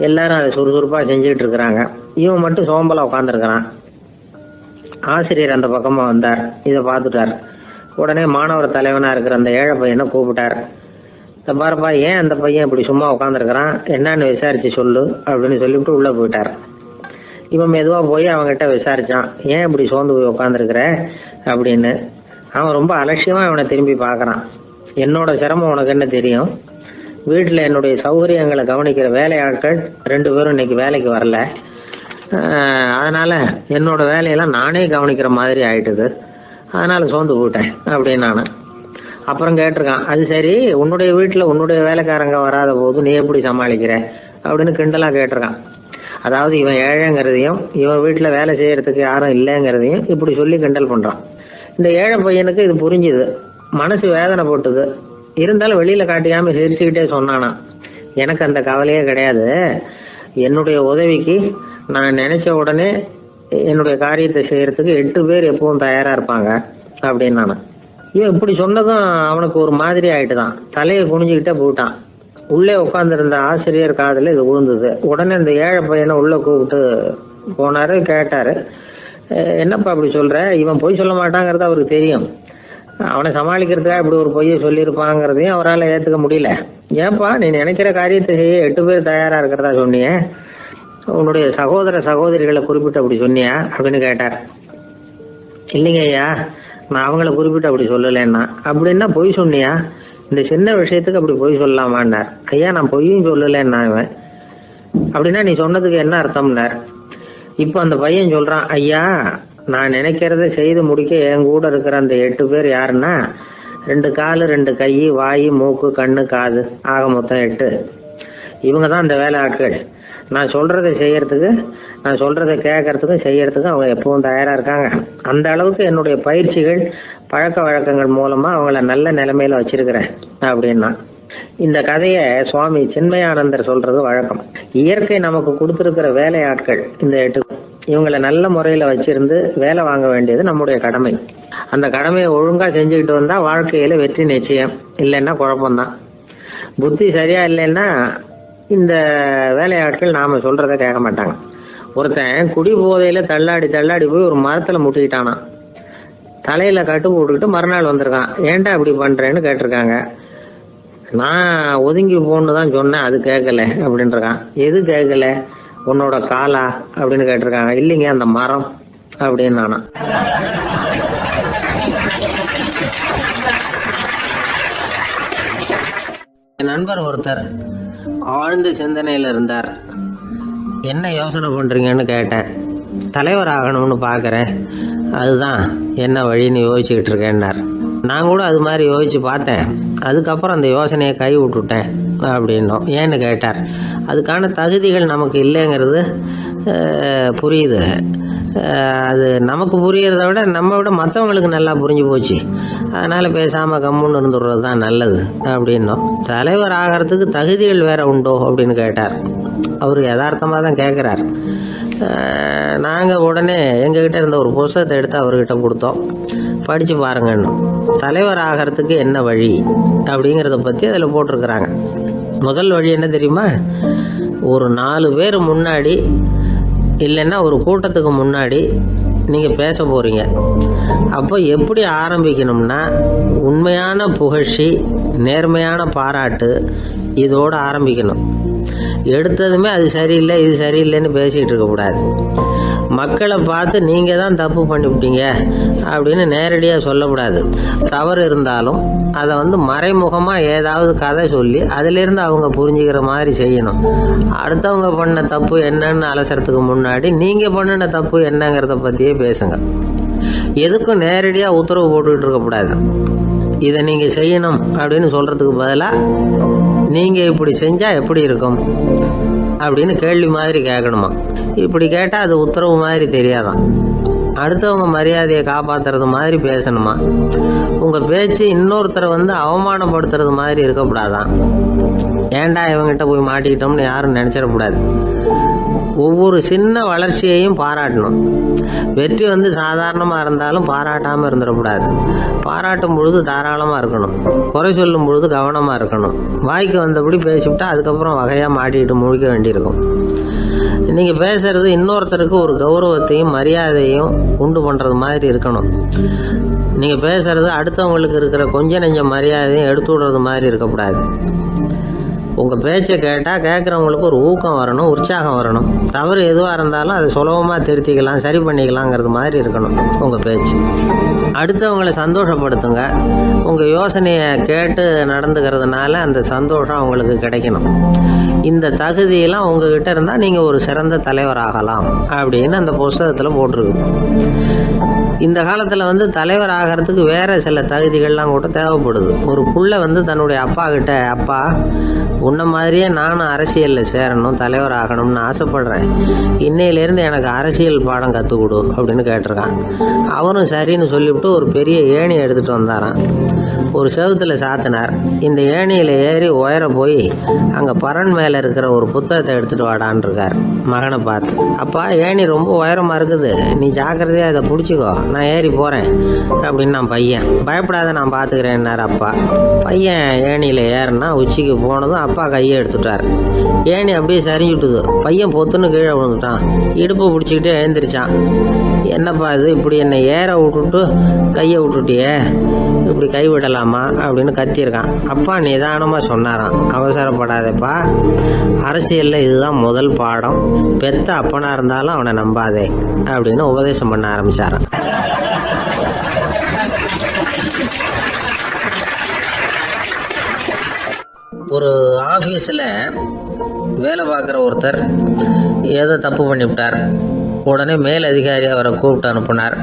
எல்லாரும் அதை சுறுசுறுப்பாக செஞ்சுக்கிட்டு இருக்கிறாங்க. இவன் மட்டும் சோம்பலாக உட்காந்துருக்கிறான். ஆசிரியர் அந்த பக்கமாக வந்தார், இதை பார்த்துட்டார். உடனே மாணவர் தலைவனாக இருக்கிற அந்த ஏழை பையனை கூப்பிட்டார். இந்த பாருப்பா, ஏன் அந்த பையன் இப்படி சும்மா உட்காந்துருக்கிறான், என்னன்னு விசாரித்து சொல்லு அப்படின்னு சொல்லிவிட்டு உள்ளே போயிட்டார். இவன் மெதுவாக போய் அவங்ககிட்ட விசாரித்தான், ஏன் இப்படி சோர்ந்து போய் உட்காந்துருக்குற அப்படின்னு. அவன் ரொம்ப அலட்சியமாக இவனை திரும்பி பார்க்குறான். என்னோட சிரமம் உனக்கு என்ன தெரியும், வீட்டில் என்னுடைய சௌகரியங்களை கவனிக்கிற வேலையாட்கள் 2 பேரும் இன்னைக்கு வேலைக்கு வரல, அதனால் என்னோட வேலையெல்லாம் நானே கவனிக்கிற மாதிரி ஆயிட்டுது, அதனால் சோர்ந்து போயிட்டேன் அப்படின்னு நான். அப்புறம் கேட்டிருக்கான், அது சரி, உன்னுடைய வீட்டில் உன்னுடைய வேலைக்காரங்க வராத போது நீ எப்படி சமாளிக்கிற அப்படின்னு கிண்டலாக கேட்டிருக்கான். அதாவது இவன் ஏழைங்கிறதையும் இவன் வீட்டில் வேலை செய்யறதுக்கு யாரும் இல்லைங்கிறதையும் இப்படி சொல்லி கிண்டல் பண்ணுறான். இந்த ஏழை பையனுக்கு இது புரிஞ்சுது, மனசு வேதனை போட்டுது. இருந்தாலும் வெளியில் காட்டிக்காமல் சிரிச்சுக்கிட்டே சொன்னானா, எனக்கு அந்த கவலையே கிடையாது, என்னுடைய உதவிக்கு நான் நினைச்ச உடனே என்னுடைய காரியத்தை செய்யறதுக்கு 8 பேர் எப்பவும் தயாராக இருப்பாங்க அப்படின்னு நான். இவன் இப்படி சொன்னதும் அவனுக்கு ஒரு மாதிரி ஆயிட்டு தான், தலையை குனிஞ்சுக்கிட்டே போயிட்டான். உள்ளே உட்காந்துருந்த ஆசிரியர் காதில் இது விழுந்தது. உடனே இந்த ஏழை பையனை உள்ளே கூப்பிட்டு போனார், கேட்டார், என்னப்பா அப்படி சொல்கிற, இவன் பொய் சொல்ல மாட்டாங்கிறது அவருக்கு தெரியும், அவனை சமாளிக்கிறதுக்காக இப்படி ஒரு பொய்யை சொல்லியிருப்பாங்கிறதையும் அவரால் ஏற்றுக்க முடியல. ஏன்பா நீ நினைக்கிற காரியத்தை செய்ய 8 பேர் தயாராக இருக்கிறதா சொன்னியே, உன்னுடைய சகோதர சகோதரிகளை குறிப்பிட்டு அப்படி சொன்னியா அப்படின்னு கேட்டார். இல்லைங்க ஐயா, நான் அவங்கள குறிப்பிட்டு அப்படி சொல்லலைன்னா. அப்படின்னா பொய் சொன்னியா, இந்த சின்ன விஷயத்துக்கு அப்படி பொய் சொல்லலாமான்னார். ஐயா நான் பொய்யும் சொல்லலைன்னா. இவன் அப்படின்னா நீ சொன்னதுக்கு என்ன அர்த்தம்னார். இப்போ அந்த பையன் சொல்கிறான், ஐயா நான் நினைக்கிறத செய்து முடிக்க என் கூட இருக்கிற அந்த 8 பேர் யாருன்னா 2 கால் 2 கை வாய் மூக்கு கண்ணு காது ஆக மொத்தம் 8. இவங்க தான் அந்த வேலை ஆட்கள். நான் சொல்கிறத செய்யறதுக்கு, நான் சொல்கிறத கேட்கறதுக்கும் செய்யறதுக்கும் அவங்க எப்பவும் தயாராக இருக்காங்க. அந்த அளவுக்கு என்னுடைய பயிற்சிகள் பழக்க வழக்கங்கள் மூலமாக அவங்கள நல்ல நிலைமையில் வச்சிருக்கிறேன் அப்படின்னா. இந்த கதையை சுவாமி சின்மயானந்தர் சொல்கிறது வழக்கம். இயற்கை நமக்கு கொடுத்துருக்கிற வேலையாட்கள் இந்த 8, இவங்களை நல்ல முறையில் வச்சிருந்து வேலை வாங்க வேண்டியது நம்முடைய கடமை. அந்த கடமையை ஒழுங்காக செஞ்சுக்கிட்டு வந்தால் வாழ்க்கையில் வெற்றி நிச்சயம், இல்லைன்னா குழப்பம்தான். புத்தி சரியா இல்லைன்னா இந்த வேலையாட்கள் நாம் சொல்கிறத கேட்க மாட்டாங்க. ஒருத்தன் குடி போதையில் தள்ளாடி தள்ளாடி போய் ஒரு மரத்தில் முட்டிக்கிட்டானான். தலையில் கட்டு போட்டுக்கிட்டு மறுநாள் வந்திருக்கான். ஏன்டா இப்படி பண்ணுறேன்னு கேட்டிருக்காங்க. நான் ஒதுங்கி போன்னு தான் சொன்னேன், அது கேட்கல அப்படின்றான். எது கேட்கல? உன்னோட காலா அப்படின்னு கேட்டிருக்காங்க. இல்லைங்க, அந்த மரம் அப்படின்னு நானா. என் நண்பர் ஒருத்தர் ஆழ்ந்த சிந்தனையில் இருந்தார். என்ன யோசனை பண்ணுறீங்கன்னு கேட்டேன். தலைவர் ஆகணும்னு பார்க்குறேன், அதுதான் என்ன வழின்னு யோசிச்சுக்கிட்டு இருக்கேன்னார். நான் கூட அது மாதிரி யோசித்து பார்த்தேன். அதுக்கப்புறம் அந்த யோசனையை கை விட்டுட்டேன் அப்படின்னோம். ஏன்னு கேட்டார். அதுக்கான தகுதிகள் நமக்கு இல்லைங்கிறது புரியுது. அது நமக்கு புரியறத விட நம்ம விட மற்றவங்களுக்கு நல்லா புரிஞ்சு போச்சு. அதனால் பேசாமல் கம்முன்னு இருந்துடுறது தான் நல்லது அப்படின்னோம். தலைவர் ஆகிறதுக்கு தகுதிகள் வேறு உண்டோ அப்படின்னு கேட்டார். அவர் யதார்த்தமாக தான் கேட்குறார். நாங்கள் உடனே எங்ககிட்ட இருந்த ஒரு புத்தகத்தை எடுத்து அவர்கிட்ட கொடுத்தோம். படித்து பாருங்கன்னு. தலைவர் ஆகிறதுக்கு என்ன வழி அப்படிங்கிறத பற்றி அதில் போட்டிருக்கிறாங்க. முதல் வழி என்ன தெரியுமா? ஒரு 4 பேர் முன்னாடி இல்லைன்னா ஒரு கூட்டத்துக்கு முன்னாடி நீங்கள் பேச போகிறீங்க. அப்போ எப்படி ஆரம்பிக்கணும்னா, உண்மையான புகழ்ச்சி, நேர்மையான பாராட்டு, இதோடு ஆரம்பிக்கணும். எடுத்ததுமே அது சரியில்லை இது சரியில்லைன்னு பேசிகிட்டு இருக்கக்கூடாது. மக்களை பார்த்து நீங்கள் தான் தப்பு பண்ணிவிட்டீங்க அப்படின்னு நேரடியாக சொல்லக்கூடாது. தவறு இருந்தாலும் அதை மறைமுகமாக ஏதாவது கதை சொல்லி அதிலிருந்து அவங்க புரிஞ்சுக்கிற மாதிரி செய்யணும். அடுத்தவங்க பண்ண தப்பு என்னன்னு அலசறதுக்கு முன்னாடி நீங்கள் பண்ணின தப்பு என்னங்கிறத பற்றியே பேசுங்க. எதுக்கும் நேரடியாக உத்தரவு போட்டுக்கிட்டு இருக்கக்கூடாது. இதை நீங்கள் செய்யணும் அப்படின்னு சொல்கிறதுக்கு பதிலாக நீங்கள் இப்படி செஞ்சால் எப்படி இருக்கும் அப்படின்னு கேள்வி மாதிரி கேட்கணுமா. இப்படி கேட்டால் அது உத்தரவு மாதிரி தெரியாதான். அடுத்தவங்க மரியாதையை காப்பாற்றுறது மாதிரி பேசணுமா. உங்கள் பேச்சு இன்னொருத்தரை அவமானப்படுத்துறது மாதிரி இருக்கக்கூடாதான். ஏன்டா இவங்கிட்ட போய் மாட்டிக்கிட்டோம்னு யாரும் நினச்சிடக்கூடாது. ஒவ்வொரு சின்ன வளர்ச்சியையும் பாராட்டணும். வெற்றி சாதாரணமாக இருந்தாலும் பாராட்டாமல் இருந்துடக்கூடாது. பாராட்டும் பொழுது தாராளமாக இருக்கணும். குறை சொல்லும் பொழுது கவனமாக இருக்கணும். வாய்க்கு வந்தபடி பேசிவிட்டா அதுக்கப்புறம் வகையாக மாட்டிக்கிட்டு முழிக்க வேண்டியிருக்கும். நீங்கள் பேசுகிறது இன்னொருத்தருக்கு ஒரு கௌரவத்தையும் மரியாதையும் உண்டு பண்ணுறது மாதிரி இருக்கணும். நீங்கள் பேசுகிறது அடுத்தவங்களுக்கு இருக்கிற கொஞ்ச நெஞ்ச மரியாதையும் எடுத்து விடுறது மாதிரி இருக்கக்கூடாது. உங்கள் பேச்சை கேட்டால் கேட்குறவங்களுக்கு ஒரு ஊக்கம் வரணும், உற்சாகம் வரணும். தவறு எதுவாக இருந்தாலும் அதை சுலபமாக திருத்திக்கலாம், சரி பண்ணிக்கலாங்கிறது மாதிரி இருக்கணும் உங்கள் பேச்சு. அடுத்தவங்களை சந்தோஷப்படுத்துங்க. உங்கள் யோசனையை கேட்டு நடந்துக்கிறதுனால அந்த சந்தோஷம் அவங்களுக்கு கிடைக்கணும். இந்த தகுதியெல்லாம் உங்ககிட்ட இருந்தால் நீங்கள் ஒரு சிறந்த தலைவராகலாம் அப்படின்னு அந்த புஸ்தகத்தில் போட்டிருக்கு. இந்த காலத்தில் தலைவர் ஆகிறதுக்கு வேறு சில தகுதிகள்லாம் கூட தேவைப்படுது. ஒரு புள்ள தன்னுடைய அப்பா கிட்ட, அப்பா உன்ன மாதிரியே நானும் அரசியலில் சேரணும், தலைவர் ஆகணும்னு ஆசைப்படுறேன், இன்னையிலேருந்து எனக்கு அரசியல் பாடம் கற்றுக் கொடு அப்படின்னு கேட்டிருக்கான். அவரும் சரின்னு சொல்லிவிட்டு ஒரு பெரிய ஏணி எடுத்துகிட்டு வந்தாரான். ஒரு செவுத்தில் சாத்தினார். இந்த ஏணியில் ஏறி உயர போய் அங்கே பரன் மேலே இருக்கிற ஒரு புத்தகத்தை எடுத்துகிட்டு வாடான் இருக்கார். மகனை பார்த்து, அப்பா ஏணி ரொம்ப உயரமாக இருக்குது, நீ ஜாக்கிரதையாக அதை பிடிச்சிக்கோ, நான் ஏறி போகிறேன் அப்படின்னு. நான் பையன் பயப்படாத, நான் பார்த்துக்கிறேன்னார் அப்பா. பையன் ஏணியில் ஏறினா உச்சிக்கு போனதும் அப்பா கையை எடுத்துட்டார். ஏணி அப்படியே சரிஞ்சுட்டுது. பையன் பொத்துன்னு கீழே விழுந்துட்டான். இடுப்பை பிடிச்சிக்கிட்டே எழுந்திரிச்சான். என்னப்பா இது, இப்படி என்னை ஏற விட்டுட்டு கையை விட்டுட்டியே, இப்படி கைவிடலாமா அப்படின்னு கத்தியிருக்கான். அப்பா நிதானமாக சொன்னாராம், அவசரப்படாதேப்பா, அரசியலில் இதுதான் முதல் பாடம், பெத்த அப்பனாக இருந்தாலும் அவனை நம்பாதே அப்படின்னு உபதேசம் பண்ண ஆரம்பிச்சாரான். ஒரு ஆஃபீஸில் வேலை பார்க்குற ஒருத்தர் ஏதோ தப்பு பண்ணிவிட்டார். உடனே மேல் அதிகாரி அவரை கூப்பிட்டு அனுப்புனார்.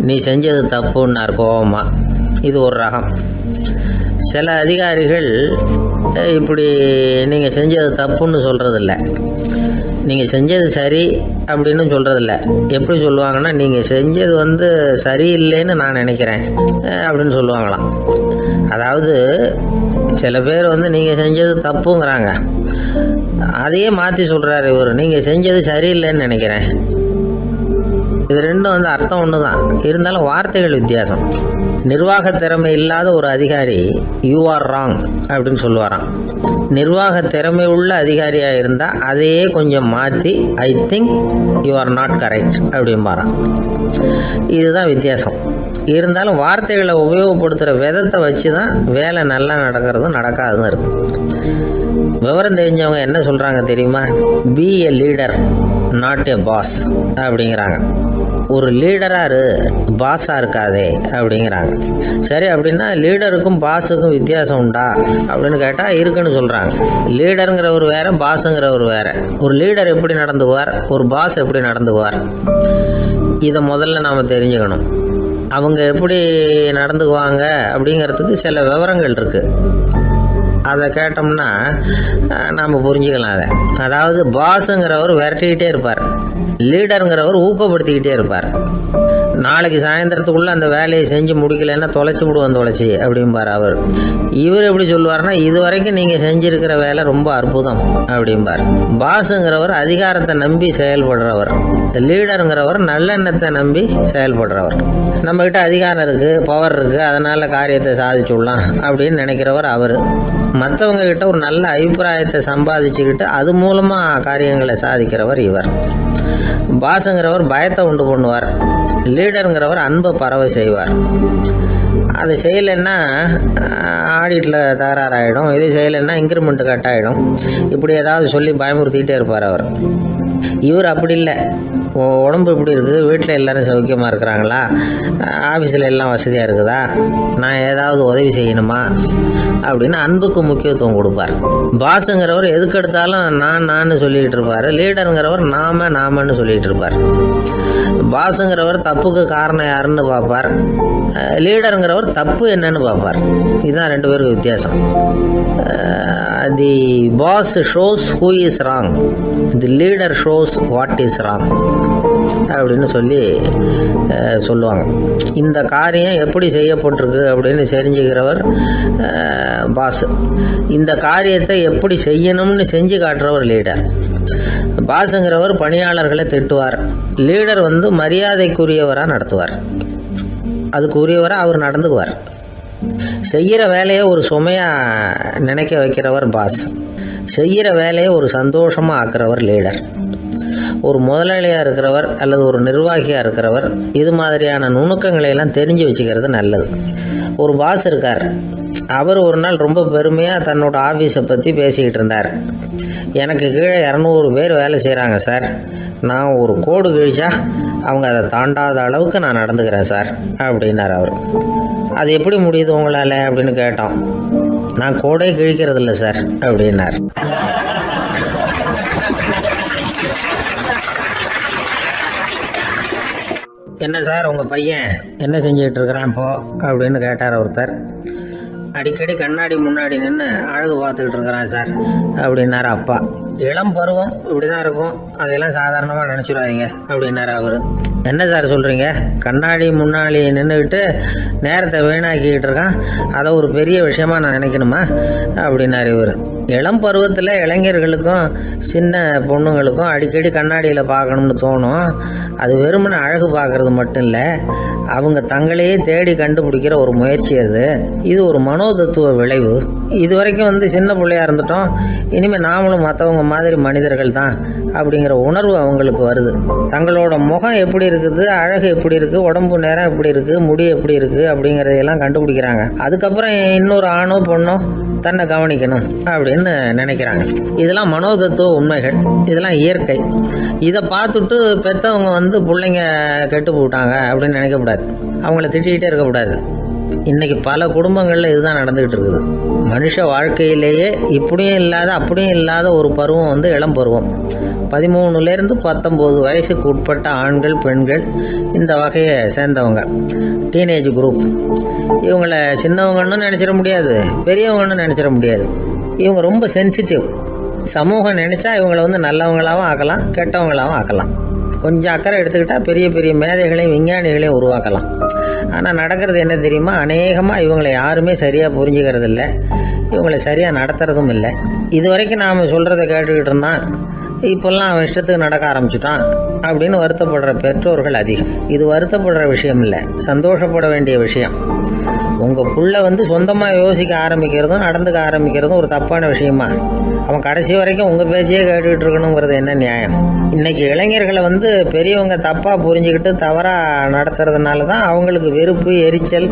நீ செஞ்சது தப்புன்னார் கோபமாக. இது ஒரு ரகம். சில அதிகாரிகள் இப்படி நீங்கள் செஞ்சது தப்புன்னு சொல்கிறதில்ல, நீங்கள் செஞ்சது சரி அப்படின்னு சொல்கிறதில்ல. எப்படி சொல்லுவாங்கன்னா, நீங்கள் செஞ்சது சரியில்லைன்னு நான் நினைக்கிறேன் அப்படின்னு சொல்லுவாங்களாம். அதாவது சில பேர் நீங்கள் செஞ்சது தப்புங்கிறாங்க, அதையே மாற்றி சொல்கிறாரு இவர், நீங்கள் செஞ்சது சரியில்லைன்னு நினைக்கிறேன். இது ரெண்டும் வந்து அர்த்தம் ஒன்று தான், இருந்தாலும் வார்த்தைகள் வித்தியாசம். நிர்வாக திறமை இல்லாத ஒரு அதிகாரி யூ ஆர் ராங் அப்படின்னு சொல்லுவாராம். நிர்வாக திறமை உள்ள அதிகாரியாக இருந்தால் அதையே கொஞ்சம் மாற்றி I think you are not correct அப்படிம்பாராம். இதுதான் வித்தியாசம். இருந்தாலும் வார்த்தைகளை உபயோகப்படுத்துகிற விதத்தை வச்சு தான் வேலை நல்லா நடக்கிறதும் நடக்காததும் இருக்குது. விவரம் தெரிஞ்சவங்க என்ன சொல்கிறாங்க தெரியுமா? Be a leader not a boss அப்படிங்கிறாங்க. ஒரு லீடராக பாஸாக இருக்காதே அப்படிங்கிறாங்க. சரி, அப்படின்னா லீடருக்கும் பாஸுக்கும் வித்தியாசம் உண்டா அப்படின்னு கேட்டால் இருக்குன்னு சொல்கிறாங்க. லீடருங்கிறவர் வேற, பாஸுங்கிறவர் வேற. ஒரு லீடர் எப்படி நடந்துக்குவார், ஒரு பாஸ் எப்படி நடந்துக்குவார், இதை முதல்ல நாம் தெரிஞ்சுக்கணும். அவங்க எப்படி நடந்துக்குவாங்க அப்படிங்கிறதுக்கு சில விவரங்கள் இருக்குது. அதை கேட்டோம்னா நாம் புரிஞ்சுக்கலாம் அதை. அதாவது பாஸுங்கிறவர் விரட்டிக்கிட்டே இருப்பார், லீடருங்கிறவர் ஊக்கப்படுத்திக்கிட்டே இருப்பார். நாளைக்கு சாயந்தரத்துக்குள்ளே அந்த வேலையை செஞ்சு முடிக்கலைன்னா தொலைச்சி விடுவோம் தொலைச்சி அப்படிம்பார் அவர். இவர் எப்படி சொல்லுவார்னா, இது வரைக்கும் நீங்கள் செஞ்சுருக்கிற வேலை ரொம்ப அற்புதம் அப்படிம்பார். பாஸுங்கிறவர் அதிகாரத்தை நம்பி செயல்படுறவர், லீடருங்கிறவர் நல்லெண்ணத்தை நம்பி செயல்படுறவர். நம்மக்கிட்ட அதிகாரம் இருக்குது, பவர் இருக்குது, அதனால் காரியத்தை சாதிச்சுடலாம் அப்படின்னு நினைக்கிறவர் அவர். மற்றவங்க கிட்ட ஒரு நல்ல அபிப்பிராயத்தை சம்பாதிச்சுக்கிட்டு அது மூலமாக காரியங்களை சாதிக்கிறவர் இவர். பாஸுங்கிறவர் பயத்தை உண்டு பண்ணுவார், லீடருங்கிறவர் அன்பை பரவ செய்வார். அது செய்யலைன்னா ஆடிட்டில் தகராறாயிடும், இது செய்யலைன்னா இன்க்ரிமெண்ட் கட் ஆகிடும், இப்படி ஏதாவது சொல்லி பயமுறுத்திக்கிட்டே இருப்பார் அவர். இவர் அப்படி இல்லை. உடம்பு இப்படி இருக்குது, வீட்டில் எல்லோரும் சௌக்கியமாக இருக்கிறாங்களா, ஆஃபீஸில் எல்லாம் வசதியாக இருக்குதா, நான் ஏதாவது உதவி செய்யணுமா அப்படின்னு அன்புக்கு முக்கியத்துவம் கொடுப்பார். பாஸுங்கிறவர் எதுக்கு எடுத்தாலும் நான் சொல்லிகிட்டு இருப்பார், லீடருங்கிறவர் நாமன்னு சொல்லிகிட்டு இருப்பார். பாஸுங்கிறவர் தப்புக்கு காரணம் யாருன்னு பார்ப்பார், லீடருங்கிறவர் தப்பு என்னன்னு பார்ப்பார். இதுதான் ரெண்டு பேருக்கு வித்தியாசம். The boss shows who is wrong, the leader shows what is wrong அப்படின்னு சொல்லுவாங்க. இந்த காரியம் எப்படி செய்யப்பட்டிருக்கு அப்படின்னு தெரிஞ்சுக்கிறவர் பாஸ். இந்த காரியத்தை எப்படி செய்யணும்னு செஞ்சு காட்டுறவர் லீடர். பாஸுங்கிறவர் பணியாளர்களை திட்டுவார், லீடர் வந்து மரியாதைக்குரியவராக நடத்துவார், அதுக்குரியவராக அவர் நடந்துக்குவார். செய்கிற வேலையை ஒரு சுமையாக நினைக்க வைக்கிறவர் பாஸ், செய்கிற வேலையை ஒரு சந்தோஷமாக ஆக்குறவர் லீடர். ஒரு முதலாளியாக இருக்கிறவர் அல்லது ஒரு நிர்வாகியாக இருக்கிறவர் இது மாதிரியான நுணுக்கங்களை எல்லாம் தெரிஞ்சு வச்சுக்கிறது நல்லது. ஒரு பாஸ் இருக்கார், அவர் ஒரு நாள் ரொம்ப பெருமையாக தன்னோட ஆஃபீஸை பற்றி பேசிக்கிட்டு இருந்தார். எனக்கு கீழே 200 பேர் வேலை செய்கிறாங்க சார், நான் ஒரு கோடு கிழிச்சா அவங்க அதை தாண்டாத அளவுக்கு நான் நடந்துக்கிறேன் சார் அப்படின்னார் அவர். அது எப்படி முடியுது உங்களால் அப்படின்னு கேட்டோம். நான் கோடே கிழிக்கிறது இல்லை சார் அப்படின்னார். என்ன சார் உங்கள் பையன் என்ன செஞ்சுக்கிட்டு இருக்கிறான் இப்போ அப்படின்னு கேட்டார் ஒருத்தர். அடிக்கடி கண்ணாடி முன்னாடி நின்று அழகு பார்த்துக்கிட்டு இருக்கிறான் சார் அப்படின்னாரு அப்பா. இளம் பருவம் இப்படி தான் இருக்கும், அதையெல்லாம் சாதாரணமாக நினச்சிடாதீங்க அப்படின்னாரு அவர். என்ன சார் சொல்கிறீங்க, கண்ணாடி முன்னாடி நின்றுக்கிட்டு நேரத்தை வீணாக்கிக்கிட்டு இருக்கான், அதை ஒரு பெரிய விஷயமா நான் நினைக்கணுமா அப்படின்னாரு இவர். இளம் பருவத்தில் இளைஞர்களுக்கும் சின்ன பொண்ணுங்களுக்கும் அடிக்கடி கண்ணாடியில் பார்க்கணும்னு தோணும். அது வெறுமனே அழகு பார்க்குறது மட்டும் இல்லை, அவங்க தங்களையே தேடி கண்டுபிடிக்கிற ஒரு முயற்சி அது. இது ஒரு மனோதத்துவ விளைவு. இது வரைக்கும் வந்து சின்ன பிள்ளையாக இருந்துட்டோம், இனிமேல் நாமளும் மற்றவங்க மாதிரி மனிதர்கள் தான் அப்படிங்கிற உணர்வு அவங்களுக்கு வருது. தங்களோட முகம் எப்படி இருக்குது, அழகு எப்படி இருக்குது, உடம்பு நேரம் எப்படி இருக்குது, முடி எப்படி இருக்குது அப்படிங்கிறதையெல்லாம் கண்டுபிடிக்கிறாங்க. அதுக்கப்புறம் இன்னொரு ஆணோ பொண்ணோ தன்னை கவனிக்கணும் அப்படின்னு நினைக்கிறாங்க. இதெல்லாம் மனோதத்துவ உண்மைகள், இதெல்லாம் இயற்கை. இதை பார்த்துட்டு பெற்றவங்க வந்து பிள்ளைங்க கெட்டு போட்டாங்க அப்படின்னு நினைக்கக்கூடாது, அவங்கள திட்டிகிட்டே இருக்கக்கூடாது. இன்றைக்கி பல குடும்பங்களில் இதுதான் நடந்துக்கிட்டு இருக்குது. மனுஷ வாழ்க்கையிலேயே இப்படியும் இல்லாத அப்படியும் இல்லாத ஒரு பருவம் வந்து இளம் பருவம். 13லேருந்து 19 வயசுக்கு உட்பட்ட ஆண்கள் பெண்கள் இந்த வகையை சேர்ந்தவங்க, டீனேஜ் குரூப். இவங்கள சின்னவங்கன்னு நினச்சிட முடியாது, பெரியவங்கன்னு நினச்சிட முடியாது. இவங்க ரொம்ப சென்சிட்டிவ். சமூகம் நினச்சா இவங்களை வந்து நல்லவங்களாகவும் ஆக்கலாம், கெட்டவங்களாகவும் ஆக்கலாம். கொஞ்சம் அக்கறை எடுத்துக்கிட்டால் பெரிய பெரிய மேதைகளையும் விஞ்ஞானிகளையும் உருவாக்கலாம். ஆனால் நடக்கிறது என்ன தெரியுமா, அநேகமாக இவங்களை யாருமே சரியாக புரிஞ்சுக்கிறது இல்லை, இவங்களை சரியாக நடத்துறதும் இல்லை. இது வரைக்கும் நாம் சொல்கிறத கேட்டுக்கிட்டு இருந்தான், இப்போல்லாம் அவன் இஷ்டத்துக்கு நடக்க ஆரம்பிச்சுட்டான் அப்படின்னு வருத்தப்படுற பெற்றோர்கள் அதிகம். இது வருத்தப்படுற விஷயம் இல்லை, சந்தோஷப்பட வேண்டிய விஷயம். உங்கள் புள்ள சொந்தமாக யோசிக்க ஆரம்பிக்கிறதும் நடந்துக்க ஆரம்பிக்கிறதும் ஒரு தப்பான விஷயமா? அவன் கடைசி வரைக்கும் உங்கள் பேச்சையே கேட்டுக்கிட்டு இருக்கணுங்கிறது என்ன நியாயம்? இன்றைக்கி இளைஞர்களை பெரியவங்க தப்பாக புரிஞ்சுக்கிட்டு தவறாக நடத்துறதுனால தான் அவங்களுக்கு வெறுப்பு, எரிச்சல்,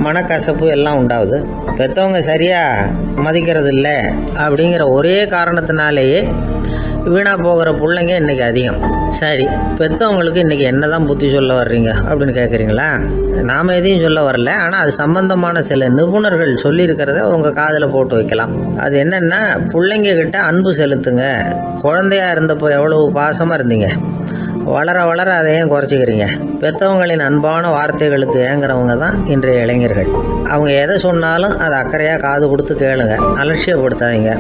மனக்கசப்பு எல்லாம் உண்டாகுது. பெற்றவங்க சரியாக மதிக்கிறது இல்லை அப்படிங்கிற ஒரே காரணத்தினாலேயே வீணாக போகிற பிள்ளைங்க இன்றைக்கி அதிகம். சரி, பெற்றவங்களுக்கு இன்றைக்கி என்ன தான் புத்தி சொல்ல வர்றீங்க அப்படின்னு கேட்குறீங்களா? நாம் எதையும் சொல்ல வரல, ஆனால் அது சம்பந்தமான சில நிபுணர்கள் சொல்லியிருக்கிறத உங்கள் காதில் போட்டு வைக்கலாம். அது என்னென்னா, பிள்ளைங்க கிட்ட அன்பு செலுத்துங்க. குழந்தையாக இருந்தப்போ எவ்வளவு பாசமாக இருந்தீங்க, வளர வளர அதையும் குறைச்சிக்கிறீங்க. பெற்றவங்களின் அன்பான வார்த்தைகளுக்கு ஏங்குறவங்க தான் இன்றைய இளைஞர்கள். அவங்க எதை சொன்னாலும் அதை அக்கறையாக காது கொடுத்து கேளுங்க, அலட்சியப்படுத்தாதீங்க.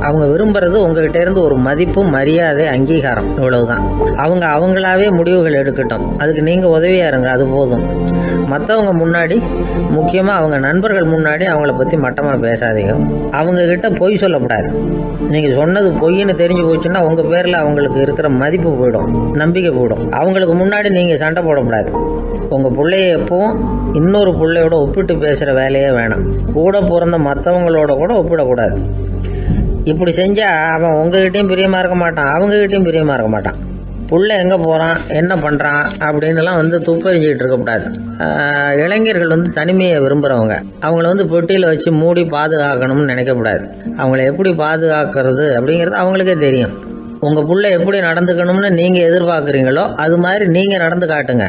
அவங்க விரும்புகிறது உங்ககிட்ட இருந்து ஒரு மதிப்பு, மரியாதை, அங்கீகாரம், இவ்வளவுதான். அவங்களாவே முடிவுகள் எடுக்கட்டும், அதுக்கு நீங்கள் உதவியாக இருங்க, அது போதும். மற்றவங்க முன்னாடி, முக்கியமாக அவங்க நண்பர்கள் முன்னாடி அவங்கள பற்றி மட்டமாக பேசாதீங்க. அவங்கக்கிட்ட பொய் சொல்லக்கூடாது. நீங்கள் சொன்னது பொய்ன்னு தெரிஞ்சு போச்சுன்னா உங்கள் பேரில் அவங்களுக்கு இருக்கிற மதிப்பு போயிடும், நம்பிக்கை போயிடும். அவங்களுக்கு முன்னாடி நீங்கள் சண்டை போடக்கூடாது. உங்கள் பிள்ளைய எப்பவும் இன்னொரு பிள்ளையோட ஒப்பிட்டு பேசுகிற வேலையே வேணாம். கூட பிறந்த மற்றவங்களோட கூட ஒப்பிடக்கூடாது. இப்படி செஞ்சால் அவன் உங்ககிட்டையும் பிரியமாக இருக்க மாட்டான், அவங்ககிட்டையும் பிரியமாக இருக்க மாட்டான். புள்ள எங்கே போகிறான், என்ன பண்ணுறான் அப்படின்னுலாம் துப்பறிஞ்சிக்கிட்டு இருக்கக்கூடாது. இளைஞர்கள் தனிமையை விரும்புகிறவங்க. அவங்கள பெட்டியில் வச்சு மூடி பாதுகாக்கணும்னு நினைக்கக்கூடாது. அவங்கள எப்படி பாதுகாக்கிறது அப்படிங்கிறது அவங்களுக்கே தெரியும். உங்கள் புள்ள எப்படி நடந்துக்கணும்னு நீங்கள் எதிர்பார்க்குறீங்களோ அது மாதிரி நீங்கள் நடந்து காட்டுங்க,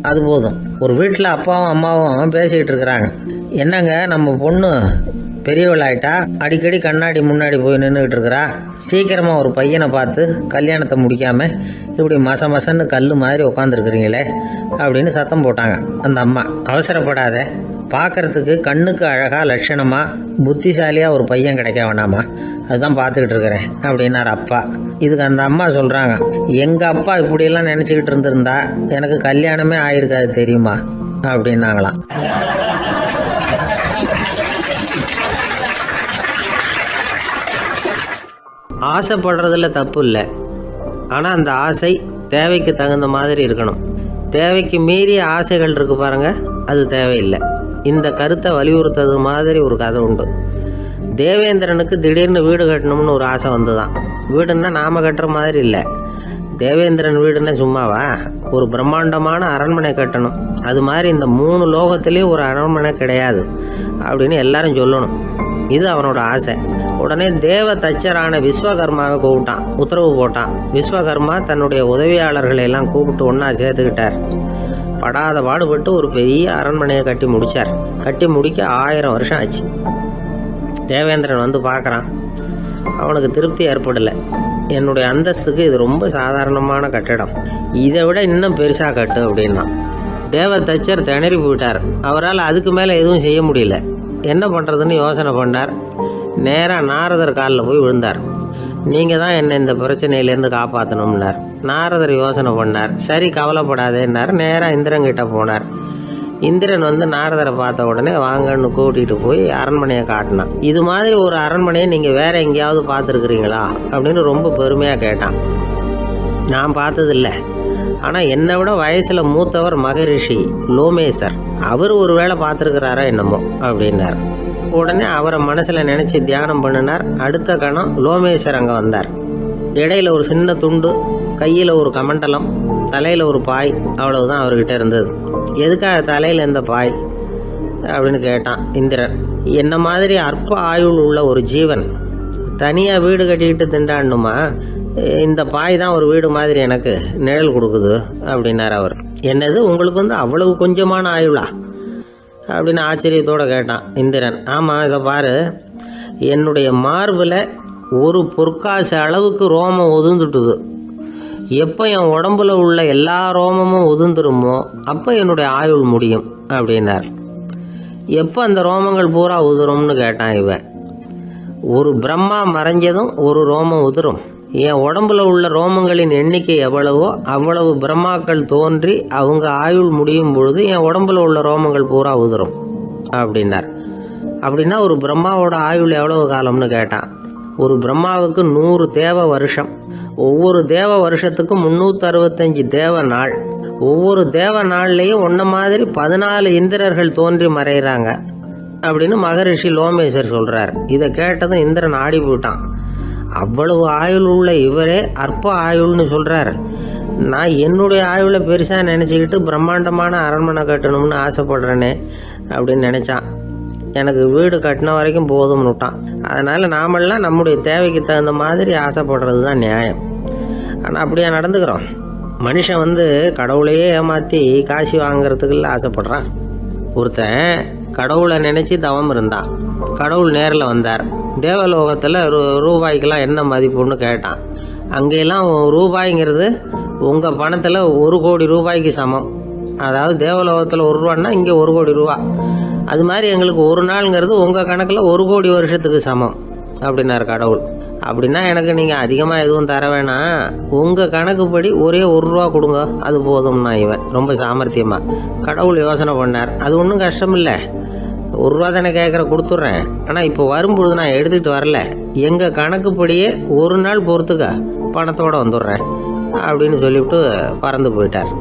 அது போதும். ஒரு வீட்டில் அப்பாவும் அம்மாவும் பேசிக்கிட்டு இருக்கிறாங்க. என்னங்க, நம்ம பொண்ணு பெரியவளாயிட்டா, அடிக்கடி கண்ணாடி முன்னாடி போய் நின்றுக்கிட்டு இருக்கிறா, சீக்கிரமாக ஒரு பையனை பார்த்து கல்யாணத்தை முடிக்காமல் இப்படி மசன்னு கல் மாதிரி உட்காந்துருக்குறீங்களே அப்படின்னு சத்தம் போட்டாங்க அந்த அம்மா. அவசரப்படாத, பார்க்குறதுக்கு கண்ணுக்கு அழகாக, லட்சணமாக, புத்திசாலியாக ஒரு பையன் கிடைக்க வேணாமா? அதுதான் பார்த்துக்கிட்டு இருக்கிறேன் அப்படின்னார் அப்பா. இதுக்கு அந்த அம்மா சொல்கிறாங்க, எங்கள் அப்பா இப்படியெல்லாம் நினச்சிக்கிட்டு இருந்திருந்தா எனக்கு கல்யாணமே ஆயிருக்காது தெரியுமா அப்படின்னாங்களாம். ஆசைப்படுறதுல தப்பு இல்லை, ஆனால் அந்த ஆசை தேவைக்கு தகுந்த மாதிரி இருக்கணும். தேவைக்கு மீறிய ஆசைகள் இருக்கு பாருங்க, அது தேவையில்லை. இந்த கருத்தை வலியுறுத்தது மாதிரி ஒரு கதை உண்டு. தேவேந்திரனுக்கு திடீர்னு வீடு கட்டணும்னு ஒரு ஆசை வந்துதான். வீடுன்னா நாம் கட்டுற மாதிரி இல்லை. தேவேந்திரன் வீடுன்னா சும்மாவா? ஒரு பிரம்மாண்டமான அரண்மனை கட்டணும். அது மாதிரி இந்த 3 லோகத்திலையும் ஒரு அரண்மனை கிடையாது அப்படின்னு எல்லாரும் சொல்லணும். இது அவனோட ஆசை. உடனே தேவ தச்சரான விஸ்வகர்மாவை கூப்பிட்டான், உத்தரவு போட்டான். விஸ்வகர்மா தன்னுடைய உதவியாளர்களை எல்லாம் கூப்பிட்டு ஒன்றா சேர்த்துக்கிட்டார். படாத பாடுபட்டு ஒரு பெரிய அரண்மனையை கட்டி முடித்தார். கட்டி முடிக்க 1000 வருஷம் ஆச்சு. தேவேந்திரன் பார்க்குறான். அவனுக்கு திருப்தி ஏற்படலை. என்னுடைய அந்தஸ்துக்கு இது ரொம்ப சாதாரணமான கட்டிடம், இதை விட இன்னும் பெருசாக கட்டு அப்படின்னா. தேவ தச்சர் திணறி போயிட்டார். அவரால் அதுக்கு மேலே எதுவும் செய்ய முடியல. என்ன பண்ணுறதுன்னு யோசனை பண்ணார். நேராக நாரதர் காலில் போய் விழுந்தார். நீங்கள் தான் என்னை இந்த பிரச்சனையிலேருந்து காப்பாற்றணும்னார். நாரதர் யோசனை பண்ணார். சரி, கவலைப்படாதேன்னார். நேராக இந்திரன்கிட்ட போனார். இந்திரன் நாரதரை பார்த்த உடனே வாங்கன்னு கூட்டிகிட்டு போய் அரண்மனையை காட்டினான். இது மாதிரி ஒரு அரண்மனையை நீங்கள் வேறு எங்கேயாவது பார்த்துருக்குறீங்களா அப்படின்னு ரொம்ப பெருமையாக கேட்டான். நான் பார்த்ததில்லை, ஆனால் என்னை விட வயசில் மூத்தவர் மகரிஷி லோமேசர், அவர் ஒரு வேளை பார்த்துருக்கிறாரா என்னமோ அப்படின்னார். உடனே அவரை மனசில் நினச்சி தியானம் பண்ணினார். அடுத்த கணம் லோமேசர் அங்கே வந்தார். இடையில் ஒரு சின்ன துண்டு, கையில் ஒரு கமண்டலம், தலையில் ஒரு பாய், அவ்வளவுதான் அவர்கிட்ட இருந்தது. எதுக்காக தலையில் இந்த பாய் அப்படின்னு கேட்டான் இந்திரன். என்ன மாதிரி அற்ப ஆயுள் உள்ள ஒரு ஜீவன் தனியாக வீடு கட்டிக்கிட்டு திண்டாடணுமா? இந்த பாய் தான் ஒரு வீடு மாதிரி எனக்கு நிழல் கொடுக்குது அப்படின்னார் அவர். என்னது, உங்களுக்கு அவ்வளவு கொஞ்சமான ஆயுளா அப்படின்னு ஆச்சரியத்தோடு கேட்டான் இந்திரன். ஆமாம், இதை பாரு, என்னுடைய மார்பில் ஒரு பொற்காசு அளவுக்கு ரோமம் உதிர்ந்துட்டுது. எப்போ என் உடம்புல உள்ள எல்லா ரோமமும் உதிர்ந்துருமோ அப்போ என்னுடைய ஆயுள் முடியும் அப்படின்னார். எப்போ அந்த ரோமங்கள் பூரா உதிரும்னு கேட்டான் இவன். ஒரு பிரம்மா மறைஞ்சதும் ஒரு ரோமம் உதிரும். என் உடம்புல உள்ள ரோமங்களின் எண்ணிக்கை எவ்வளவோ அவ்வளவு பிரம்மாக்கள் தோன்றி அவங்க ஆயுள் முடியும் பொழுது என் உடம்புல உள்ள ரோமங்கள் பூரா உதிரும் அப்படின்னார். அப்படின்னா ஒரு பிரம்மாவோட ஆயுள் எவ்வளவு காலம்னு கேட்டான். ஒரு பிரம்மாவுக்கு 100 தேவ வருஷம். ஒவ்வொரு தேவ வருஷத்துக்கும் 365 தேவ நாள். ஒவ்வொரு தேவ நாள்லேயும் ஒன்றை மாதிரி 14 இந்திரர்கள் தோன்றி மறைகிறாங்க அப்படின்னு மகரிஷி லோமேசர் சொல்கிறார். இதை கேட்டதும் இந்திரன் ஆடி போயிட்டான். அவ்வளவு ஆயுள் உள்ள இவரே அற்ப ஆயுள்னு சொல்கிறார். நான் என்னுடைய ஆயுளை பெருசாக நினச்சிக்கிட்டு பிரம்மாண்டமான அரண்மனை கட்டணும்னு ஆசைப்படுறேனே அப்படின்னு நினச்சான். எனக்கு வீடு கட்டின வரைக்கும் போதும்னு விட்டான். அதனால் நாமெல்லாம் நம்முடைய தேவைக்கு தகுந்த மாதிரி ஆசைப்படுறது தான் நியாயம். ஆனால் அப்படியே நடந்துக்கிறோம். மனுஷன் கடவுளையே ஏமாற்றி காசு வாங்கிறதுக்குள்ள ஆசைப்படுறான். ஒருத்தன் கடவுளை நினச்சி தவம் இருந்தான். கடவுள் நேரில் வந்தார். தேவலோகத்தில் ரூபாய்க்கெல்லாம் என்ன மதிப்புன்னு கேட்டான். அங்கெல்லாம் ரூபாய்ங்கிறது உங்கள் பணத்தில் 1 கோடி ரூபாய்க்கு சமம். அதாவது தேவலோகத்தில் 1 ரூபான்னா இங்கே 1 கோடி ரூபா. அது மாதிரி எங்களுக்கு ஒரு நாளுங்கிறது உங்கள் கணக்கில் 1 கோடி வருஷத்துக்கு சமம் அப்படின்னார் கடவுள். அப்படின்னா எனக்கு நீங்கள் அதிகமாக எதுவும் தர வேணாம், உங்கள் கணக்குப்படி ஒரே 1 ரூபா கொடுங்க, அது போதும்னா இவன் ரொம்ப சாமர்த்தியமாக. கடவுள் யோசனை பண்ணார். அது ஒன்றும் கஷ்டம் இல்லை, 1 ரூபா தானே கேட்குற, கொடுத்துட்றேன். ஆனால் இப்போ வரும்பொழுது நான் எடுத்துகிட்டு வரல, எங்கள் கணக்குப்படியே 1 நாள் பொறுத்துக்க பணத்தோடு வந்துடுறேன் அப்படின்னு சொல்லிவிட்டு பறந்து போயிட்டார்.